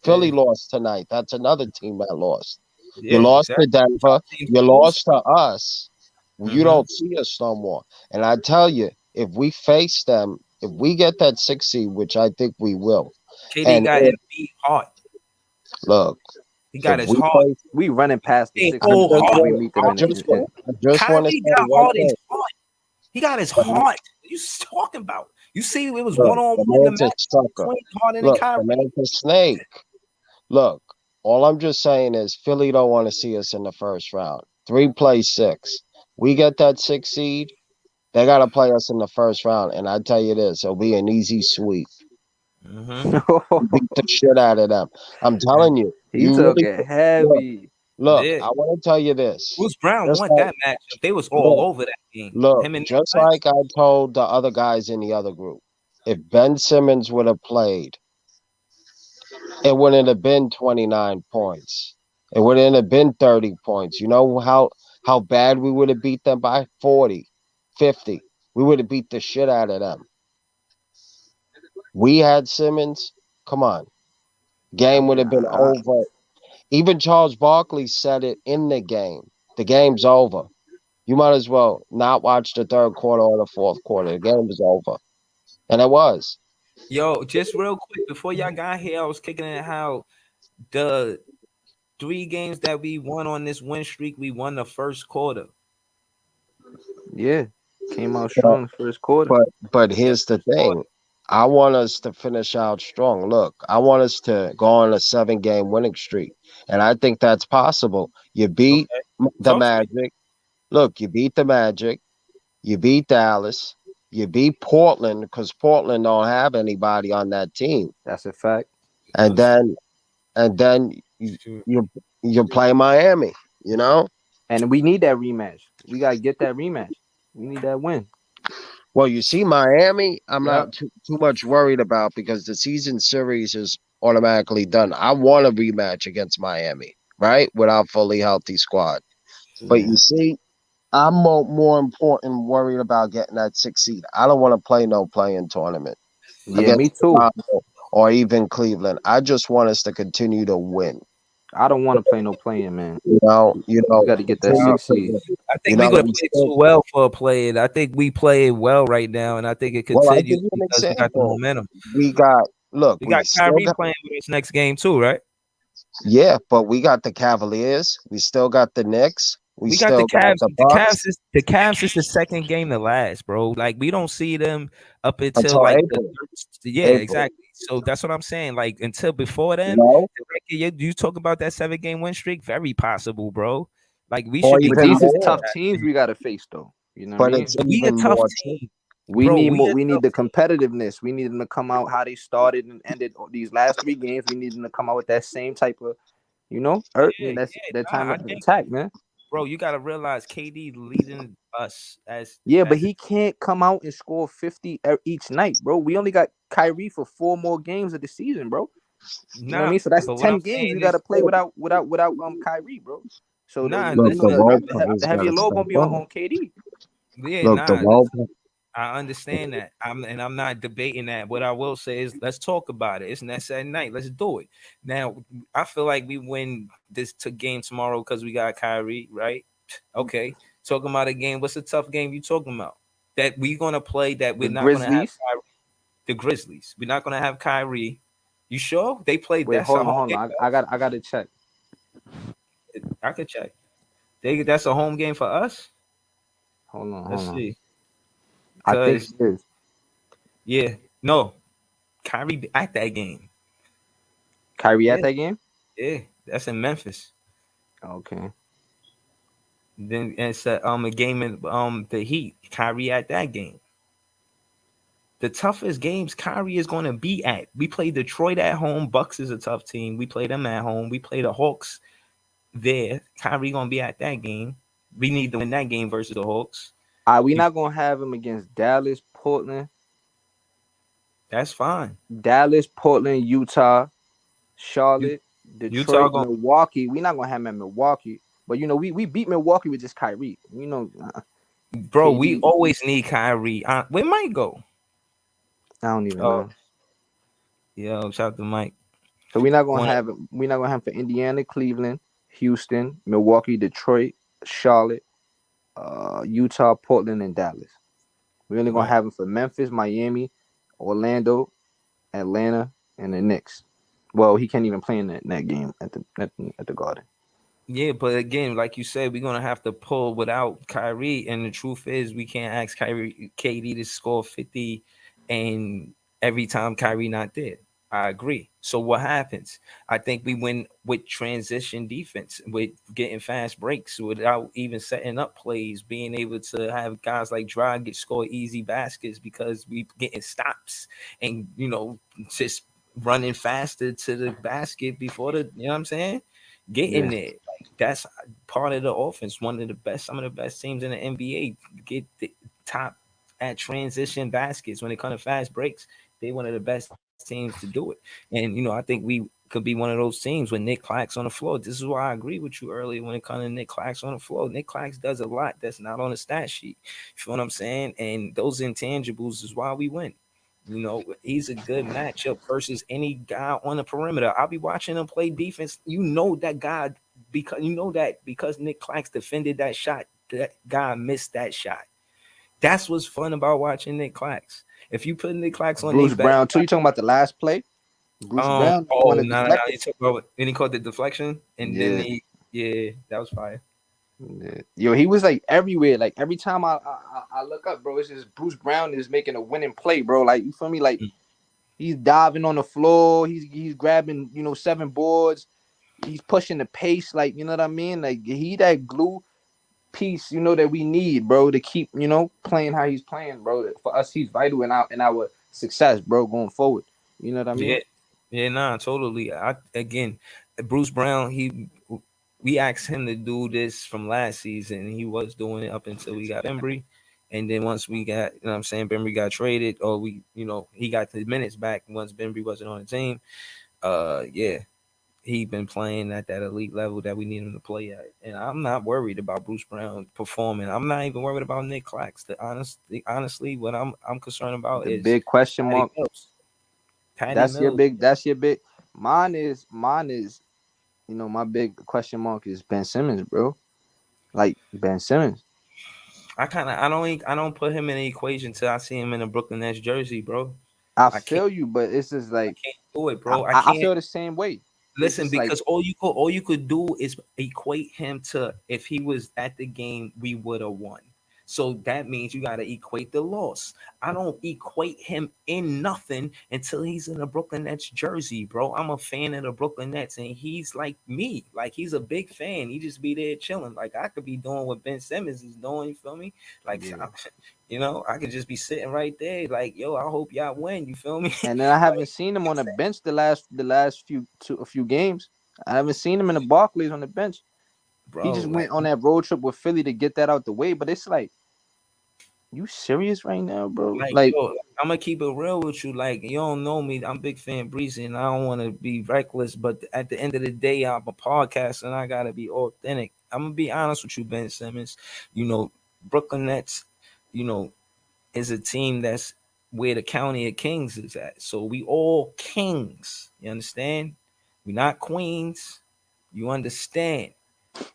Philly Yeah. lost tonight. That's another team that lost. You Yeah. lost to Exactly. Denver. Top teams You lose. lost to us. You Mm-hmm. don't see us no more. And I tell you, if we face them, if we get that 6 seed, which I think we will, KD and got if, Embiid hard. look, He If got his we heart. play, We running past the They I Sixers whole just if heart. we want, meet them I just want to Kyrie say got one heart in his thing. heart. He got his The, heart. What you talking about? You see, it was look, 1-on-1 the in the man's a match sucker. between Harden and Look, the Kyrie. man's a snake. Look, all I'm just saying is Philly don't want to see us in the first round. 3 play 6. We get that 6 seed. They got to play us in the first round, and I tell you this, it'll be an easy sweep. Mm-hmm. We beat the shit out of them. I'm telling you, He you took really it look. heavy. Look, Yeah. I want to tell you this. Bruce Brown Just won like that matchup. They was all look, over that game. look, Him and Nick just Claxton. like I told the other guys in the other group, if Ben Simmons would have played, it wouldn't have been 29 points. It wouldn't have been 30 points. You know how bad we would have beat them by 40, 50. We would have beat the shit out of them. We had Simmons. Come on. I Game would mean, have been over. Even Charles Barkley said it in the game. The game's over. You might as well not watch the third quarter or the fourth quarter. The game is over. And it was. Yo, just real quick before y'all got here, I was kicking it how the 3 games that we won on this win streak, we won the first quarter. yeah, came out But strong first quarter. but Yeah, here's the first quarter. thing. I want us to finish out strong. Look, I want us to go on a 7 game winning streak. And I think that's possible. You beat Okay. the Talk to me. Magic. Look, you beat the Magic. You beat Dallas. You beat Portland because Portland don't have anybody on that team. That's a fact. And then you Shoot. you, you play Miami, you know? And we need that rematch. We gotta get that rematch. We need that win. Well, you see Miami, I'm Yeah. not too much worried about because the season series is automatically done. I want a rematch against Miami, right? Without fully healthy squad. But Yeah. you see, I'm more important worried about getting that 6 seed. I don't want to play no playing tournament Yeah, me against too. Toronto or even Cleveland. I just want us to continue to win. I don't want to play no playing, man. We got to get that Continue Nah, 6 seed. to, I you think we're know, gonna we play still. too well for a play it. I think we play it well right now, and I think it Well, I'll give continues you an because we got the example. momentum. We got look, We got we still Kyrie got playing with us next game too, right? yeah, but we got the Cavaliers. We still got the Knicks. We We got the still got Cavs. the The Cavs Bucks is the Cavs is the second game to last, bro. Like we don't see them up until until like the April. yeah, April. exactly. So that's what I'm saying. Like until before You then, know, the record you talk about that 7 game win streak, very possible, bro. Like we or should be But even these is confident in more. tough that. teams we got to face, though. You know what I But mean? it's We a even tough more. team, We bro. need We more. a We need tough the team. competitiveness. We need them to come out how they started and ended these last 3 games. We need them to come out with that same type of, Yeah, that's yeah. that Nah, time I of think, attack, man. bro, you gotta realize KD leading us Yeah, but as a he can't come out and score 50 each night, bro. We only got Kyrie for 4 more games of the season, bro. You know what I nah. mean? So that's But what I'm 10 games we saying got to is, play without Kyrie, bro. So nah. Look, the Listen, role the players got heavier to load step gonna be up. on KD. Yeah, Look, the nah. role. I understand that. I'm not debating that. What I will say is let's talk about it. It's Netsatnite night. Let's do it. Now, I feel like we win this game tomorrow because we got Kyrie, right? Okay. Talking about a game. What's a tough game you talking about? That we gonna play that The we're not gonna have Grizzlies. Kyrie. The Grizzlies. We're not gonna have Kyrie. You sure? They played Wait, that's a home hold game on. for I got to check. us. I could check. That's a home game for us. Let's Hold on. see. I think Because it is. yeah, no, Kyrie at that game. Kyrie Yeah, at that game. yeah, that's in Memphis. Okay. Then it's a game in the Heat. Kyrie at that game. The toughest games Kyrie is going to be at. We play Detroit at home. Bucks is a tough team. We play them at home. We play the Hawks there. Kyrie gonna be at that game. We need to win that game versus the Hawks. We You, not gonna have him against that's fine. Portland, Utah, You, Charlotte, Utah Detroit, going, Milwaukee. We not gonna have him at Milwaukee. But we beat Milwaukee with just Kyrie. bro. We KD. always need Kyrie. We might go. I don't even Oh, know. yo, shout out to Mike. So we're not gonna Wanna have him. We're not gonna have him for Indiana, Cleveland, Houston, Milwaukee, Detroit, Charlotte, Utah, Portland, and Dallas. We're only gonna right? have him for Memphis, Miami, Orlando, Atlanta, and the Knicks. Well, he can't even play in that game at the Garden. Yeah, but again, like you said, we're gonna have to pull without Kyrie, and the truth is, we can't ask Kyrie KD to score 50, and every time Kyrie not there. I agree. So what happens? I think we win with transition defense, with getting fast breaks without even setting up plays, being able to have guys like Dragic score easy baskets because we getting stops and just running faster to the basket before the you know what I'm saying? Getting Yeah, there. That's part of the offense. One of the best, some of the best teams in the NBA get the top at transition baskets when it comes to fast breaks. They one of the best teams to do it. And I think we could be one of those teams when Nick Clax on the floor. This is why I agree with you earlier when it comes to Nick Clax on the floor. Nick Clax does a lot that's not on the stat sheet. You feel what I'm saying? And those intangibles is why we win. He's a good matchup versus any guy on the perimeter. I'll be watching him play defense. That guy because Nick Clax defended that shot, that guy missed that shot. That's what's fun about watching Nick Clax. If you put Nick Clax on a Bruce best Brown too. You talking about the last play? Bruce Brown, the one oh that no, no, no, deflected. you talk about then he called the deflection and then Yeah. yeah, that was fire. Yeah. Yo, he was like everywhere. Like every time I look up, bro, it's just Bruce Brown is making a winning play, bro. Like you feel me? Like he's diving on the floor. He's grabbing 7 boards. He's pushing the pace. Like you know what I mean? Like he that glue piece that we need, bro, to keep playing how he's playing, bro. For us, he's vital in our success, bro, going forward. You know what I Yeah, mean? yeah, nah, totally. Again, Bruce Brown, we asked him to do this from last season. He was doing it up until we got Bembry, and then once we got, what I'm saying, Bembry got traded, or he got the minutes back once Bembry wasn't on the team. Yeah, he been playing at that elite level that we need him to play at, and I'm not worried about Bruce Brown performing. I'm not even worried about Nick Clax. Honestly, what I'm concerned about The is big question Patty mark. Mills. Patty That's your Mills. big. That's your big. Mine is. My big question mark is Ben Simmons, bro. Like Ben Simmons. I don't put him in the equation till I see him in a Brooklyn Nets jersey, bro. I I can't feel you, but it's just I like can't do it, I, bro. I I can't feel the same way. It's listen just like because all you could do is equate him to if he was at the game, we would have won. So that means you gotta equate the loss. I don't equate him in nothing until he's in a Brooklyn Nets jersey, bro. I'm a fan of the Brooklyn Nets, and he's like me. Like he's a big fan. He just be there chilling. Like I could be doing what Ben Simmons is doing. You feel me? Like yeah. I could just be sitting right there. Like yo, I hope y'all win. You feel me? And then I haven't seen him on the bench the last few games. I haven't seen him in the Barclays on the bench. He Bro, just like went on that road trip with Philly to get that out the way. But it's like, you serious right now, bro? Like Like, yo, I'm gonna keep it real with you. Like you don't know me. I'm big fan Breezy, and I don't want to be reckless. But at the end of the day, I'm a podcast, and I gotta be authentic. I'm gonna be honest with you, Ben Simmons. You know, Brooklyn Nets. You know, is a team that's where the county of kings is at. So we all kings. You understand? We not queens. You understand?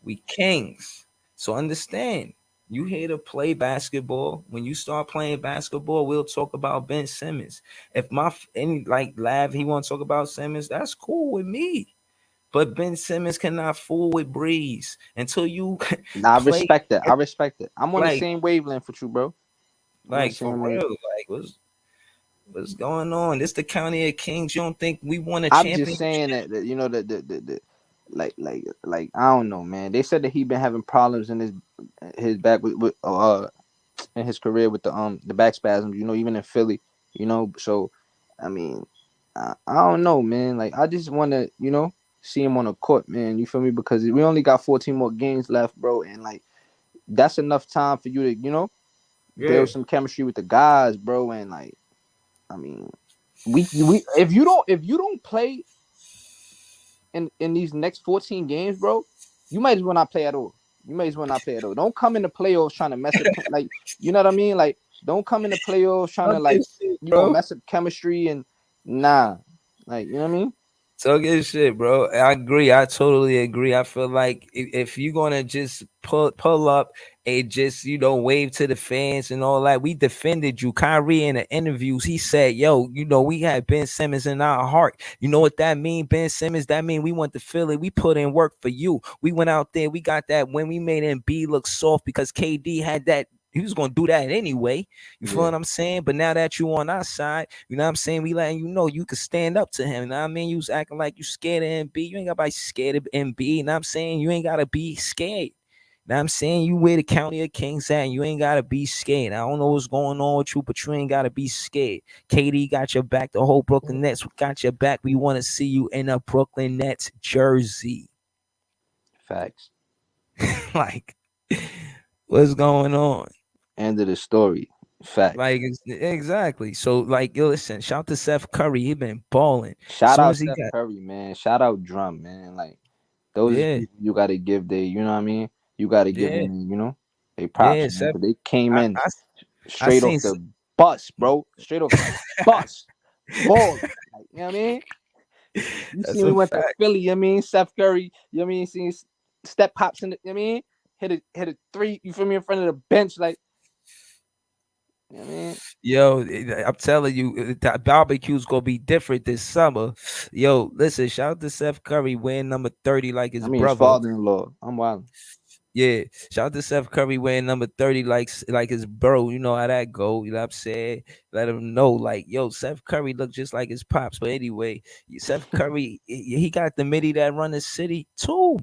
We kings. So understand, you here to play basketball. When you start playing basketball, we'll talk about Ben Simmons. If any like Lav, he want to talk about Simmons, that's cool with me. But Ben Simmons cannot fool with Breeze until you nah, I play respect that. I respect it. I'm on the like same wavelength with you, bro. I'm on the for same real. wave. Like what's going on? This the county of kings. You don't think we won a I'm just championship, saying that the like I don't know, man. They said that he been having problems in his back with in his career with the back spasms. Even in Philly. So I mean, I don't know, man. Like I just want to see him on the court, man. You feel me? Because we only got 14 more games left, bro, and like that's enough time for you to yeah. build some chemistry with the guys, bro. And like I mean, we if you don't play in these next 14 games, bro, you might as well not play at all. You might as well not play at all. Don't come in the playoffs trying to mess up like you know what I mean? Like don't come in the playoffs trying Talk to your like shit, bro. mess up chemistry and nah. Like, you know what I mean? Talk your shit, bro. I agree. I totally agree. I feel like if you're gonna just pull up and just wave to the fans and all that. We defended you. Kyrie in the interviews, he said, "Yo, we had Ben Simmons in our heart. You know what that mean? Ben Simmons. That mean we went to Philly. We put in work for you. We went out there. We got that when we made Embiid look soft because KD had that." He was gonna do that anyway. You feel Yeah. what I'm saying? But now that you on our side, you know what I'm saying? We letting you know you could stand up to him. You know what I mean? You was acting like you scared of Embiid. You ain't gotta be scared of Embiid. You know what I'm saying? You ain't gotta be scared. Now I'm saying you where the county of Kings at, and you ain't gotta be scared. I don't know what's going on with you, but you ain't gotta be scared. KD got your back. The whole Brooklyn Nets got your back. We want to see you in a Brooklyn Nets jersey. Facts. Like, what's going on? End of the story. Facts. Like, exactly. So, like, yo, listen. Shout out to Seth Curry. He been balling. As Shout soon out as he Steph got, Curry, man. Shout out Drum, man. Like those is yeah, people you gotta give they, you know what I mean? You gotta give yeah, them, they props, yeah. man. Seth, Cause they came I, in I, I straight off seen. the bus, bro. Straight off the bus. Balling. Like, you know what I mean? You That's see we a went to fact. Philly, you know what I mean? Steph Curry, you know what I mean? Seeing step pops in the, you know what I mean? Hit a three, you feel me, in front of the bench, like, you know what I mean? Yo, I'm telling you, that barbecue's gonna be different this summer. Yo, listen, shout out to Seth Curry wearing number 30 like I his mean his brother. father-in-law. I'm wild. Yeah, shout out to Seth Curry wearing number 30 like his bro. You know how that go. You know what I'm saying? Let him know, like, yo, Seth Curry look just like his pops. But anyway, Seth Curry, he got the midi that run the city too.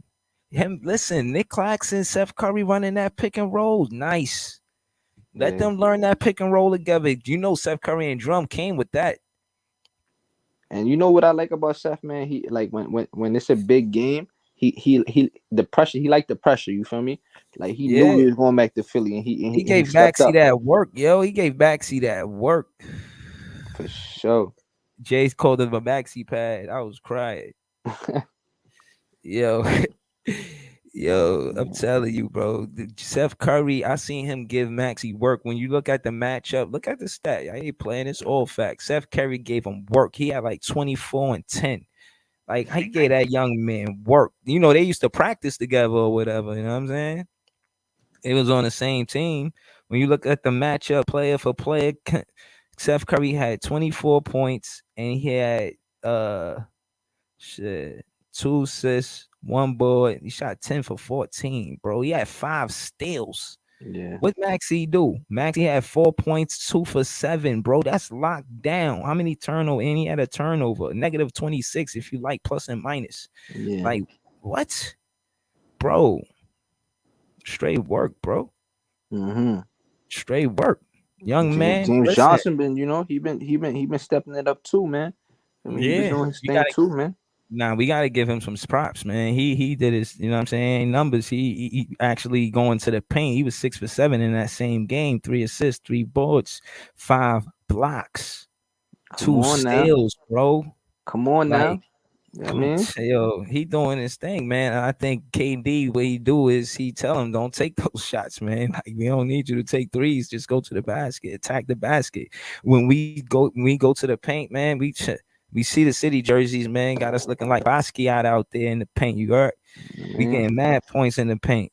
Him, listen, Nick Claxton, Seth Curry running that pick and roll. Nice. Let Yeah. them learn that pick and roll together. You know, Seth Curry and Drum came with that. And you know what I like about Seth, man? He like when it's a big game, he the pressure. He liked the pressure. You feel me? Like he knew Yeah. we was going back to Philly, and he and He he, and he gave stepped Maxie up that work, yo. He gave Maxie that work. for sure. Jay's called him a maxi pad. I was crying. Yo. Oh, Yo, I'm man. telling you, bro. Seth Curry, I seen him give Maxie work. When you look at the matchup, look at the stat. I ain't playing this all facts. Seth Curry gave him work. He had like 24 and 10. Like, he gave that young man work. You know, they used to practice together or whatever. You know what I'm saying? It was on the same team. When you look at the matchup, player for player, Seth Curry had 24 points and he had shit, 2 assists, 1 board. He shot 10 for 14, bro. He had 5 steals. Yeah, What Maxie do? Maxie had 4 points, 2 for 7, bro. That's locked down. How many turnover? And he had a turnover, -26 if you like, plus and minus. yeah. Like, what, bro? Straight work, bro. Mm-hmm. Straight work. Young James, man, James listen. Johnson been, he been stepping it up too, man. I mean, he been Yeah, doing his you thing gotta. too, man. Nah, we gotta give him some props, man. He did his, you know what I'm saying, numbers. He actually going to the paint. He was 6 for 7 in that same game. 3 assists, 3 boards, 5 blocks, Come two on now, steals, bro. come on Like, now. You know what I mean? yo, he doing his thing, man. I think KD, what he do is he tell him don't take those shots, man. Like, we don't need you to take threes. Just go to the basket, attack the basket. When we go to the paint, man, we see the city jerseys, man. Got us looking like Basquiat out there in the paint. You heard? You know what I We mean? getting mad points in the paint.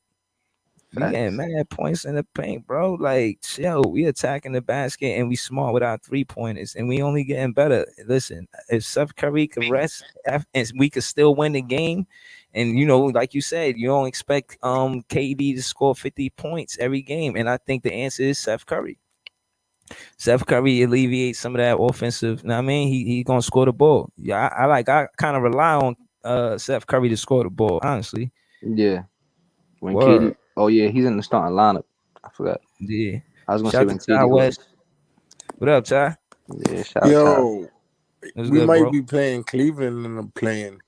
We getting Facts. mad points in the paint, bro. Like, yo, we attacking the basket and we smart with our 3 pointers, and we only getting better. Listen, if Seth Curry could rest, and we could still win the game, and like you said, you don't expect KD to score 50 points every game, and I think the answer is Seth Curry. Seth Curry alleviates some of that offensive. Know what I mean, he gonna score the ball. Yeah, I kind of rely on Seth Curry to score the ball. Honestly, Yeah. When word. Katie, oh yeah, he's in the starting lineup. I forgot. Yeah. I was gonna Shout say out to when Ty Katie go. West. What up, Ty? Yeah, shout out Ty. Yo, What's we good, might bro? be playing Cleveland in the playing.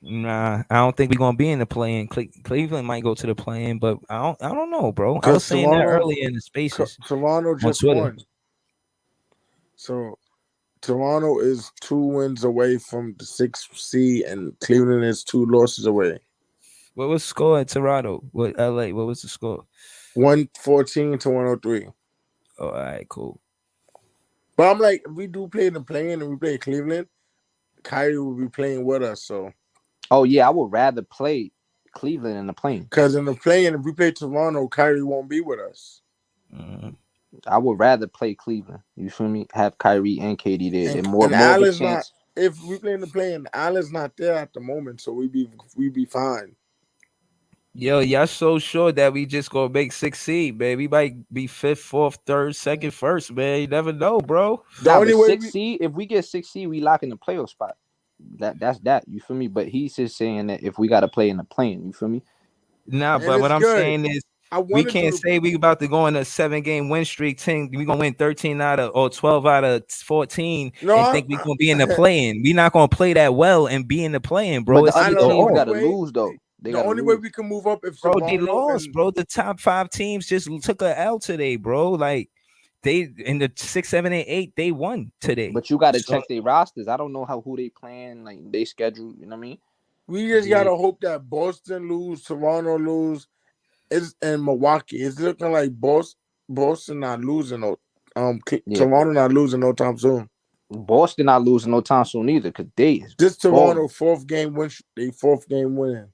Nah, I don't think we're gonna be in the play-in. Cleveland might go to the play-in, but I don't know, bro. I was Because saying that earlier in the spaces Toronto on just Twitter. won. So Toronto is 2 wins away from the sixth seed, and Cleveland is 2 losses away. What was the score in Toronto? What LA? What was the score? 114 to 103. Oh, all right, cool. But I'm like, if we do play in the playing and we play Cleveland, Kyrie will be playing with us. So Oh yeah, I would rather play Cleveland in the plane. Because in the play-in, if we play Toronto, Kyrie won't be with us. Mhm. I would rather play Cleveland. You feel me? Have Kyrie and KD there. They're more And of a Allen's not. chance. If we play in the play-in, Allen's not there at the moment, so we be fine. Yo, y'all so sure that we just gonna make 6 seed, man. We might be fifth, fourth, third, second, first, man. You never know, bro. The Nah, only but way six we seed. If we get 6 seed, we lock in the playoff spot. That's that. You feel me? But he's just saying that if we got to play in the plane, you feel me? Nah, and but what it's I'm good. saying is I we want to can't do say we about to go on a 7-game win streak. We gonna win 13 out of or 12 out of 14 no. and think we gonna be in the play-in. We not gonna play that well and be in the play-in, bro. But the It's I other either know teams or. got to lose though. They the got to only way lose. we can move up if Bro, they Toronto lost, and bro. The top 5 teams just took a L today, bro. Like they in the 6, 7, and 8, they won today. But you got to So check their rosters. I don't know who they playing, like they schedule. You know what I mean? we just yeah, gotta hope that Boston lose, Toronto lose, and Milwaukee. It's looking like Boston not losing no Yeah. Toronto not losing no time soon. Boston not losing no time soon either, cause they is This Toronto balling. fourth game win. They fourth game winning.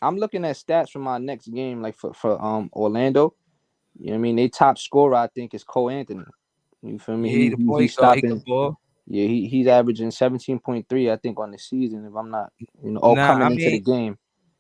I'm looking at stats from my next game, like for Orlando. You know what I mean? They top scorer, I think, is Cole Anthony. You feel me? yeah, he the He's point guard, he stopping. can ball. Yeah, he's averaging 17.3, I think, on the season. If I'm not, Nah, coming I into the mean, game.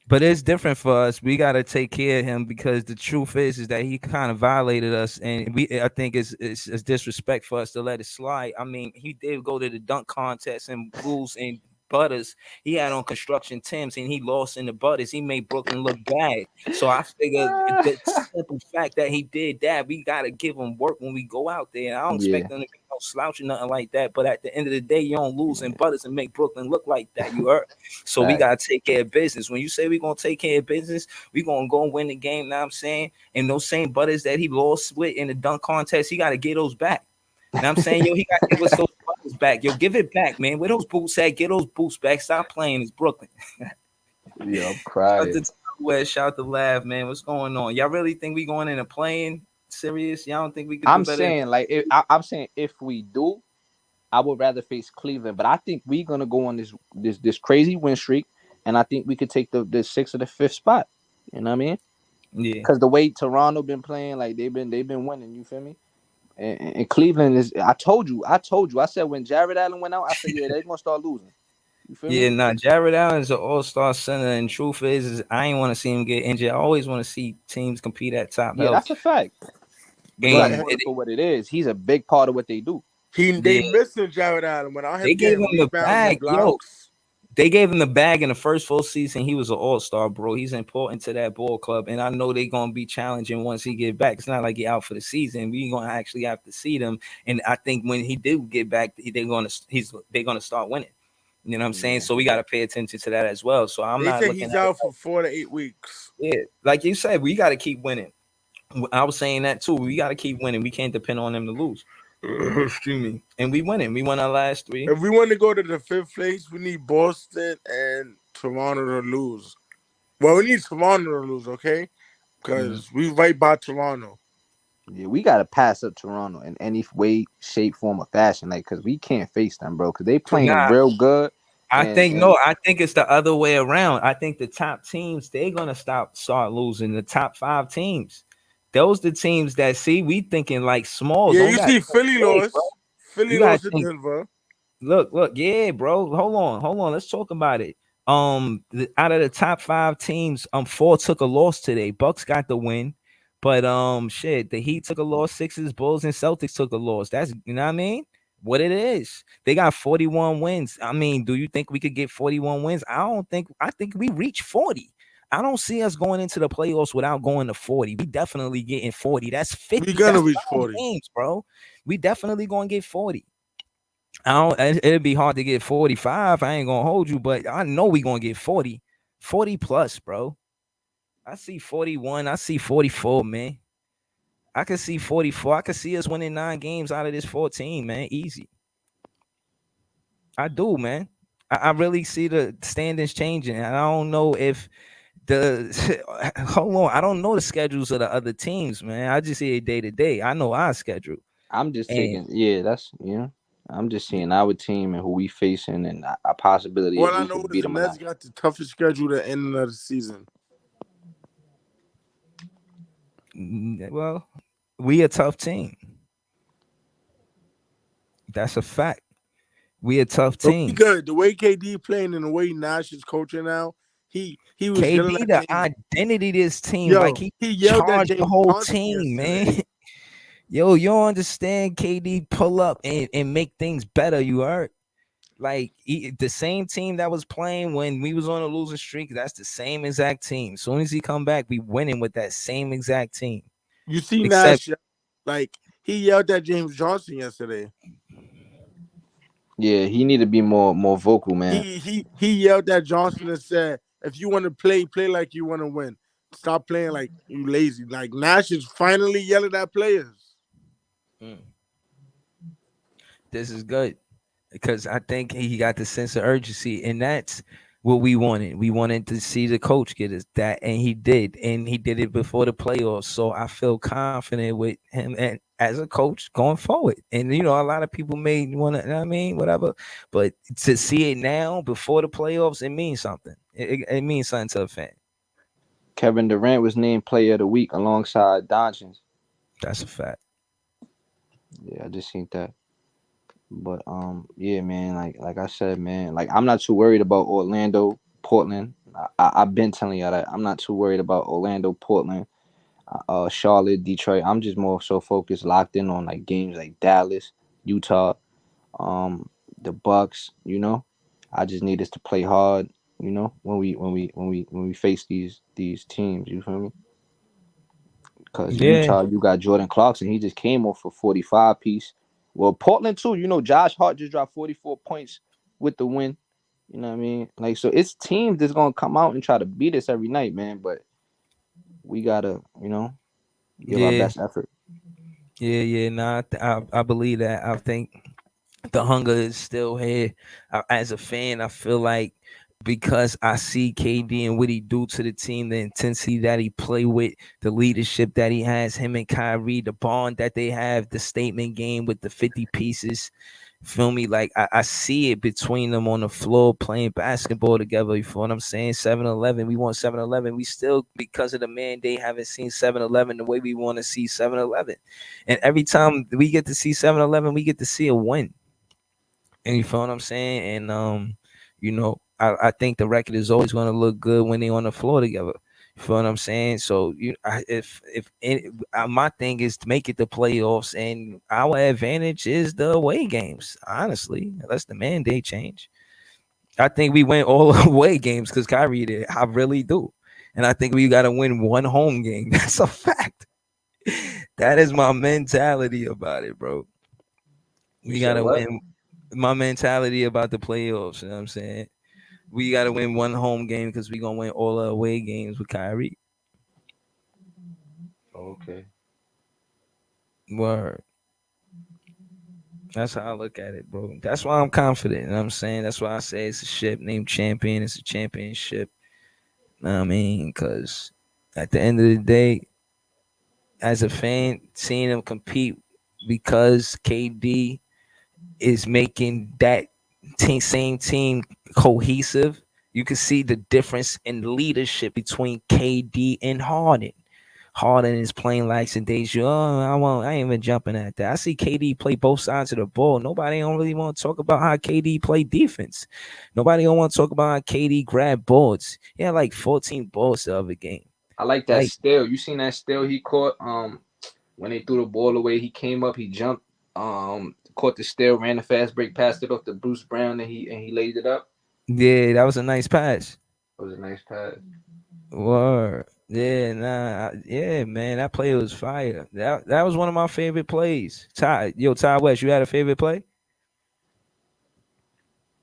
but it's different for us. We gotta take care of him because the truth is that he kind of violated us, and I think it's disrespect for us to let it slide. I mean, he did go to the dunk contest and lose in Butters. He had on construction Tims and he lost in the Butters. He made Brooklyn look bad. So I figure the simple fact that he did that, we gotta give him work when we go out there. I don't Yeah, expect him to be no slouch or nothing like that. But at the end of the day, you don't lose in Butters and make Brooklyn look like that. You heard? So we fact. gotta take care of business. When you say we're gonna take care of business, we're gonna go and win the game. Now I'm saying, and those same Butters that he lost with in the dunk contest, he gotta get those back. Now I'm saying, yo, he got to give us those buttons back. Yo, give it back, man. Where those boots at? Get those boots back. Stop playing. It's Brooklyn. Yeah, I'm Shout out crying. to West. Shout out to Lav, man. What's going on? Y'all really think we going in and playing serious? Y'all don't think we could do I'm better? saying, like, I'm saying if we do, I would rather face Cleveland. But I think we're gonna go on this crazy win streak, and I think we could take the sixth or the fifth spot. You know what I mean? Yeah. Because the way Toronto been playing, like they've been winning. You feel me? And Cleveland is. I told you. I said when Jared Allen went out, I said yeah, they're gonna start losing. You feel me? Yeah, nah, Jared Allen's an all-star center, and truth is I ain't want to see him get injured. I always want to see teams compete at top Yeah, health. that's a fact. But you got to And But call it for what it is. He's a big part of what they do. they yeah, missing Jared Allen without they him gave getting him the rebounds and bag, yo. blocks. They gave him the bag in the first full season. He was an all-star, bro. He's important to that ball club, and I know they're gonna be challenging once he get back. It's not like he out for the season. We gonna actually have to see them, and I think when he do get back, they're gonna start winning. You know what I'm saying? Yeah. So we got to pay attention to that as well. So I'm They not said looking he's at it out for 4 to 8 weeks. yeah, like you said, we got to keep winning. I was saying that too. We got to keep winning. We can't depend on them to lose. Excuse me. And we winning. We won our last 3. If we want to go to the fifth place, we need Boston and Toronto to lose. Well, we need Toronto to lose, okay? Because we right by Toronto. Yeah, we gotta pass up Toronto in any way, shape, form, or fashion. Like, cause we can't face them, bro. Cause they playing Nah, real good. I And think no. I think it's the other way around. I think the top teams they're gonna start losing. The top 5 teams, those the teams that see we thinking like small. Yeah, Don't you got see Philly big, bro. lost. Philly You gotta lost to think. Denver. Look, yeah, bro. Hold on. Let's talk about it. Out of the top 5 teams, 4 took a loss today. Bucks got the win, but shit, the Heat took a loss. Sixers, Bulls, and Celtics took a loss. That's you know what I mean. What it is, they got 41 wins. I mean, do you think we could get 41 wins? I don't think. I think we reach 40. I don't see us going into the playoffs without going to 40. We definitely getting 40. That's We 50. gonna That's reach 5 40. games, bro. We definitely gonna get 40. I don't. It'd be hard to get 45. I ain't gonna hold you, but I know we gonna get 40, 40 plus, bro. I see 41. I see 44, man. I can see 44. I can see us winning 9 games out of this 14, man. Easy. I do, man. I really see the standings changing. And I don't know if the hold on. I don't know the schedules of the other teams, man. I just see it day to day. I know our schedule. I'm just And taking. Yeah, that's. I'm just seeing our team and who we facing and a possibility All if I we know could is beat the them or Nets not. got the toughest schedule at the end of the season. Well, we a tough team. That's a fact. We a tough But we team. good. The way KD playing and the way Nash is coaching now, he was yelling KD, at the James. identity of this team, like Yo, he he yelled at charged the James whole Johnson team, man. yesterday. Yo, you don't understand. KD pull up and make things better. You heard? Like the same team that was playing when we was on a losing streak. That's the same exact team. As soon as he come back, we winning with that same exact team. You see Except, Nash, like he yelled at James Johnson yesterday. Yeah, he need to be more vocal, man. He yelled at Johnson and said, "If you want to play, play like you want to win. Stop playing like you lazy." Like Nash is finally yelling at players. mm, this is good. Because I think he got the sense of urgency, and that's what we wanted. We wanted to see the coach get us that, and he did it before the playoffs. So I feel confident with him and as a coach going forward. And a lot of people may want to, I mean, whatever, but to see it now before the playoffs, it means something. It means something to a fan. Kevin Durant was named Player of the Week alongside Doncic. That's a fact. Yeah, I just seen that. But yeah, man, like I said, man, like I'm not too worried about Orlando, Portland. I've been telling y'all that I'm not too worried about Orlando, Portland, Charlotte, Detroit. I'm just more so focused, locked in on like games like Dallas, Utah, um, the Bucks. I just need us to play hard. When we face these teams, you feel me? Because Yeah, Utah, you got Jordan Clarkson. He just came off a 45 piece. Well, Portland too. Josh Hart just dropped 44 points with the win. You know what I mean? Like, so it's teams that's gonna come out and try to beat us every night, man. But we gotta, give our yeah, best effort. yeah. Nah, I believe that. I think the hunger is still here. As a fan, I feel like because I see KD and what he do to the team, the intensity that he play with, the leadership that he has, him and Kyrie, the bond that they have, the statement game with the 50 pieces. Feel me? Like I see it between them on the floor playing basketball together. You feel what I'm saying? 7-Eleven. We want 7-Eleven. We still, because of the mandate, haven't seen 7-Eleven the way we want to see 7-Eleven. And every time we get to see 7-Eleven, we get to see a win. And you feel what I'm saying? And I think the record is always going to look good when they on the floor together. You feel what I'm saying? So my thing is to make it the playoffs, and our advantage is the away games. Honestly, unless the mandate change, I think we win all away games because Kyrie did. I really do, and I think we got to win one home game. That's a fact. That is my mentality about it, bro. You We said gotta what? win. My mentality about the playoffs. You know what I'm saying? We gotta win one home game because we gonna win all the away games with Kyrie. Okay. Word. That's how I look at it, bro. That's why I'm confident. You know what I'm saying? That's why I say it's a ship named champion. It's a championship. You know what I mean? Because at the end of the day, as a fan, seeing them compete because KD is making that same team cohesive. You can see the difference in leadership between KD and Harden. Harden is playing like some days. I ain't even jumping at that. I see KD play both sides of the ball. Nobody don't really want to talk about how KD play defense. Nobody don't want to talk about how KD grab boards. He had like 14 boards the other game. I like that Like, steal. You seen that steal he caught? When they threw the ball away, he came up, he jumped, caught the steal, ran the fast break, passed it off to Bruce Brown, and he laid it up. yeah, that was a nice pass. It was a nice pass. Word. Yeah, nah, yeah, man, that play was fire. That was one of my favorite plays. Ty West, you had a favorite play?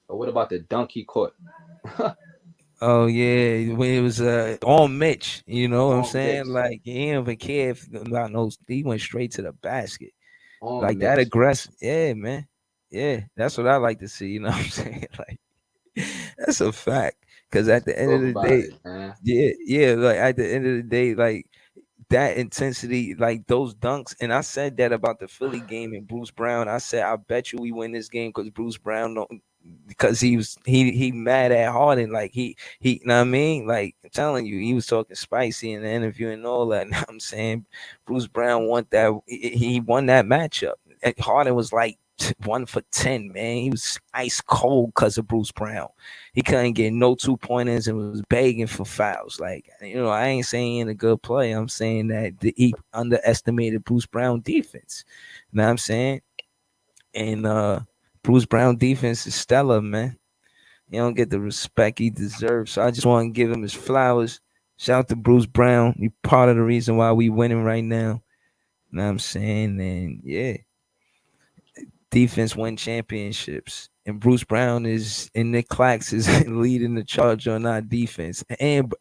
But what about the dunk he caught? Oh yeah, when it was on Mitch, you know what I'm On saying? Mitch. Like he didn't even care about no. He went straight to the basket, On like that Mitch. aggressive. Yeah, man. Yeah, that's what I like to see. You know what I'm saying? Like that's a fact. Because at the end of Talk the about day, it, man. yeah, like at the end of the day, like that intensity, like those dunks. And I said that about the Philly game and Bruce Brown. I said, I bet you we win this game because Bruce Brown don't, because he mad at Harden. Like he, you know what I mean? Like I'm telling you, he was talking spicy in the interview and all that. And I'm saying Bruce Brown won that. He won that matchup. And Harden was like 1 for 10, man. He was ice cold because of Bruce Brown. He couldn't get no 2 pointers and was begging for fouls. Like, I ain't saying he ain't a good player. I'm saying that he underestimated Bruce Brown defense. You know what I'm saying? And Bruce Brown defense is stellar, man. He don't get the respect he deserves. So I just want to give him his flowers. Shout out to Bruce Brown. You part of the reason why we winning right now. You know what I'm saying? And yeah, defense win championships. And Bruce Brown is and Nick Clax is leading the charge on our defense. And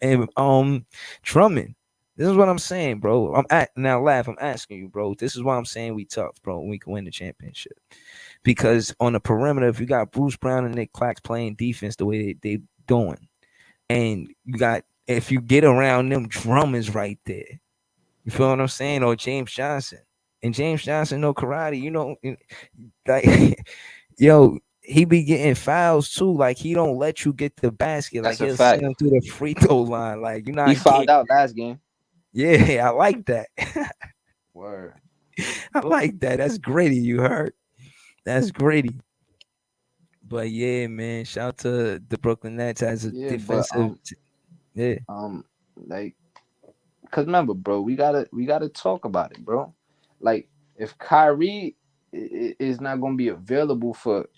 Drummond. This is what I'm saying, bro. Now laugh. I'm asking you, bro. This is why I'm saying we tough, bro. We can win the championship. Because on the perimeter, if you got Bruce Brown and Nick Clax playing defense the way they doing, and you got if you get around them, Drummond's right there. You feel what I'm saying? Or James Johnson. And James Johnson, no karate, like yo, he be getting fouls too. Like he don't let you get the basket. Like That's a he'll send fact. him through the free throw line. Like you're He not fouled getting. out last game. Yeah, I like that. Word. I like that. That's gritty. You heard? That's gritty. But yeah, man. Shout out to the Brooklyn Nets as a Yeah, but defensive. Yeah. like, cause remember, bro, we gotta talk about it, bro. Like, if Kyrie is not gonna be available for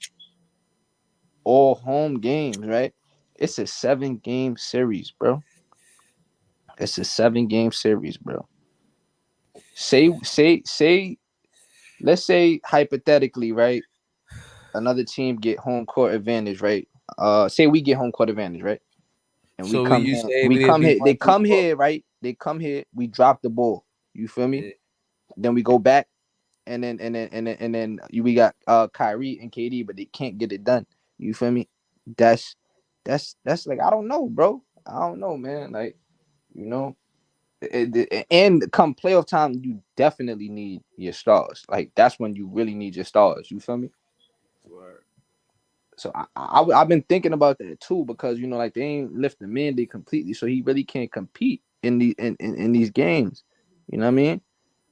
all home games, right? It's a 7 game series, bro. It's a 7 game series, bro. Say, let's say hypothetically, right? Another team get home court advantage, right? Say we get home court advantage, right? And we So come you here, say we we'd come be here, they one through come four. here, right? They come here, we drop the ball. You feel me? Yeah. Then we go back, we got Kyrie and KD, but they can't get it done. You feel me? That's that's like, I don't know, bro. I don't know, man. Like, you know, and come playoff time, you definitely need your stars. Like, that's when you really need your stars. You feel me? Word. So I've been thinking about that too, because like, they ain't lift the mandate completely, so he really can't compete in these games. You know what I mean?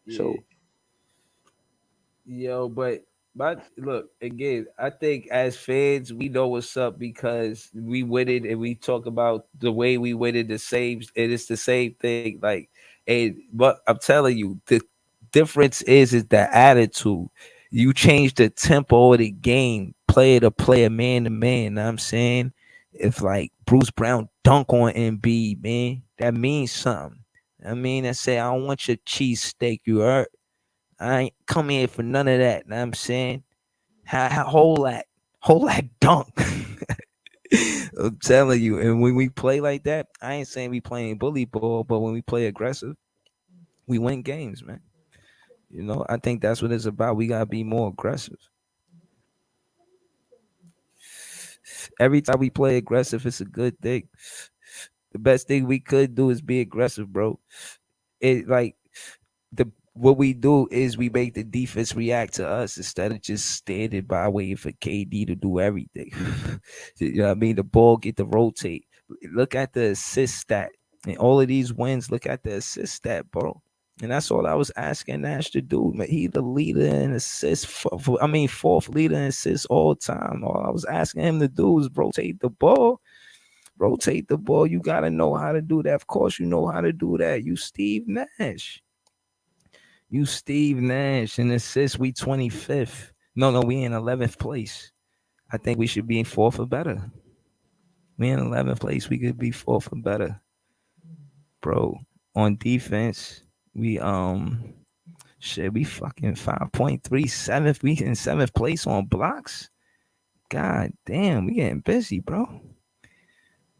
Yeah. So Yo, but look again. I think as fans, we know what's up because we with it and we talk about the way we with it. The same, it is the same thing. Like, and but I'm telling you, the difference is the attitude. You change the tempo of the game, player to player, man to man. Know what I'm saying, if like Bruce Brown dunk on MB, man, that means something. I mean, I say I don't want your cheesesteak. You heard? I ain't come here for none of that. Know what I'm saying, hold that dunk. I'm telling you. And when we play like that, I ain't saying we playing bully ball, but when we play aggressive, we win games, man. I think that's what it's about. We gotta be more aggressive. Every time we play aggressive, it's a good thing. The best thing we could do is be aggressive, bro. It like the what we do is we make the defense react to us instead of just standing by waiting for KD to do everything. You know what I mean? The ball get to rotate. Look at the assist stat. And all of these wins, look at the assist stat, bro. And that's all I was asking Nash to do. Man, he the leader in assists. Fourth leader in assists all time. All I was asking him to do is rotate the ball. Rotate the ball. You gotta know how to do that. Of course, you know how to do that. You Steve Nash. You Steve Nash in assists. We 25th. No, we in 11th place. I think we should be in fourth or better. We in 11th place. We could be fourth or better, bro. On defense, we fucking 5.37th. We in seventh place on blocks. God damn, we getting busy, bro.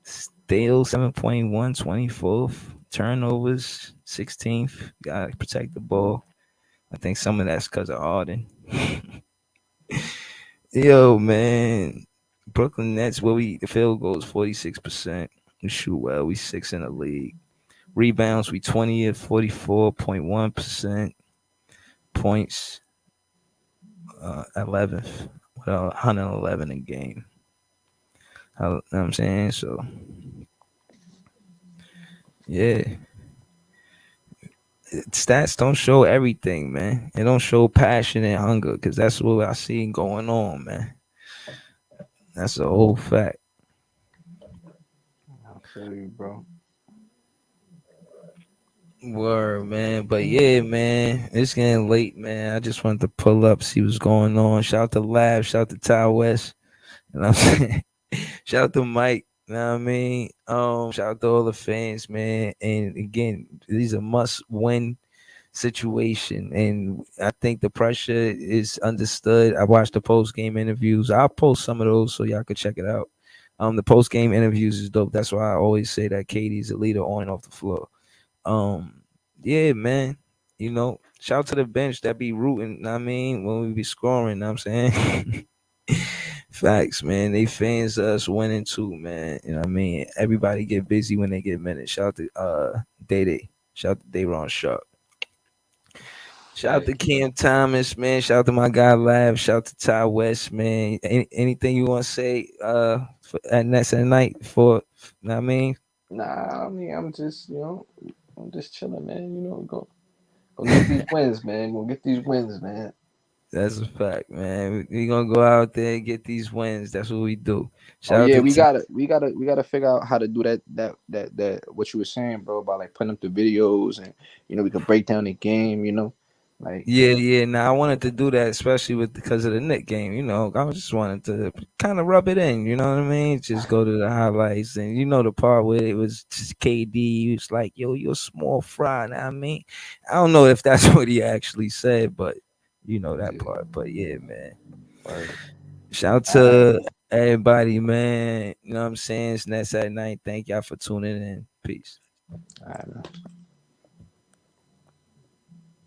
Steal 7.1, 24th. Turnovers 16th. Gotta protect the ball. I think some of that's because of Harden. Yo, man. Brooklyn Nets, the field goal is 46%. We shoot well. We six in the league. Rebounds, we 20th, 44.1%. Points, 11th, with 111 a game. You know what I'm saying? So, yeah. Stats don't show everything, man. It don't show passion and hunger because that's what I see going on, man. That's a whole fact. I feel you, bro. Word, man. But yeah, man, it's getting late, man. I just wanted to pull up, see what's going on. Shout out to Lab, shout out to Ty West. You know what I'm saying? Shout out to Mike. You know what I mean? Shout out to all the fans, man. And again, these are must win situation. And I think the pressure is understood. I watched the post game interviews. I'll post some of those so y'all could check it out. The post game interviews is dope. That's why I always say that KD's a leader on and off the floor. Um, yeah, man. You know, shout out to the bench that be rooting, know what I mean, when we be scoring, know what I'm saying? Facts, man. They fans of us winning too, man. You know what I mean? Everybody get busy when they get minutes. Shout out to Day Day. Shout out to Dayron Sharp. Shout out to Facts, Cam bro. Thomas, man. Shout out to my guy Lab. Shout out to Ty West, man. Anything you want to say at Netsatnite for, you know what I mean? Nah, I mean, I'm just chilling, man. Go get these wins, man. Go get these wins, man. That's a fact, man. We gonna go out there and get these wins. That's what we do. Oh Shout out yeah, to we gotta figure out how to do that what you were saying, bro, about like putting up the videos and we could break down the game, like yeah, yeah. Now I wanted to do that, especially with because of the Nick game. You know, I just wanted to kind of rub it in. You know what I mean? Just go to the highlights, and you know the part where it was just KD. He was like, "Yo, you're a small fry." Know what I mean, I don't know if that's what he actually said, but you know that yeah, part. But yeah, man. word. Shout out All right, to everybody, man. You know what I'm saying? It's Nets at night. Thank y'all for tuning in. Peace. all right, man.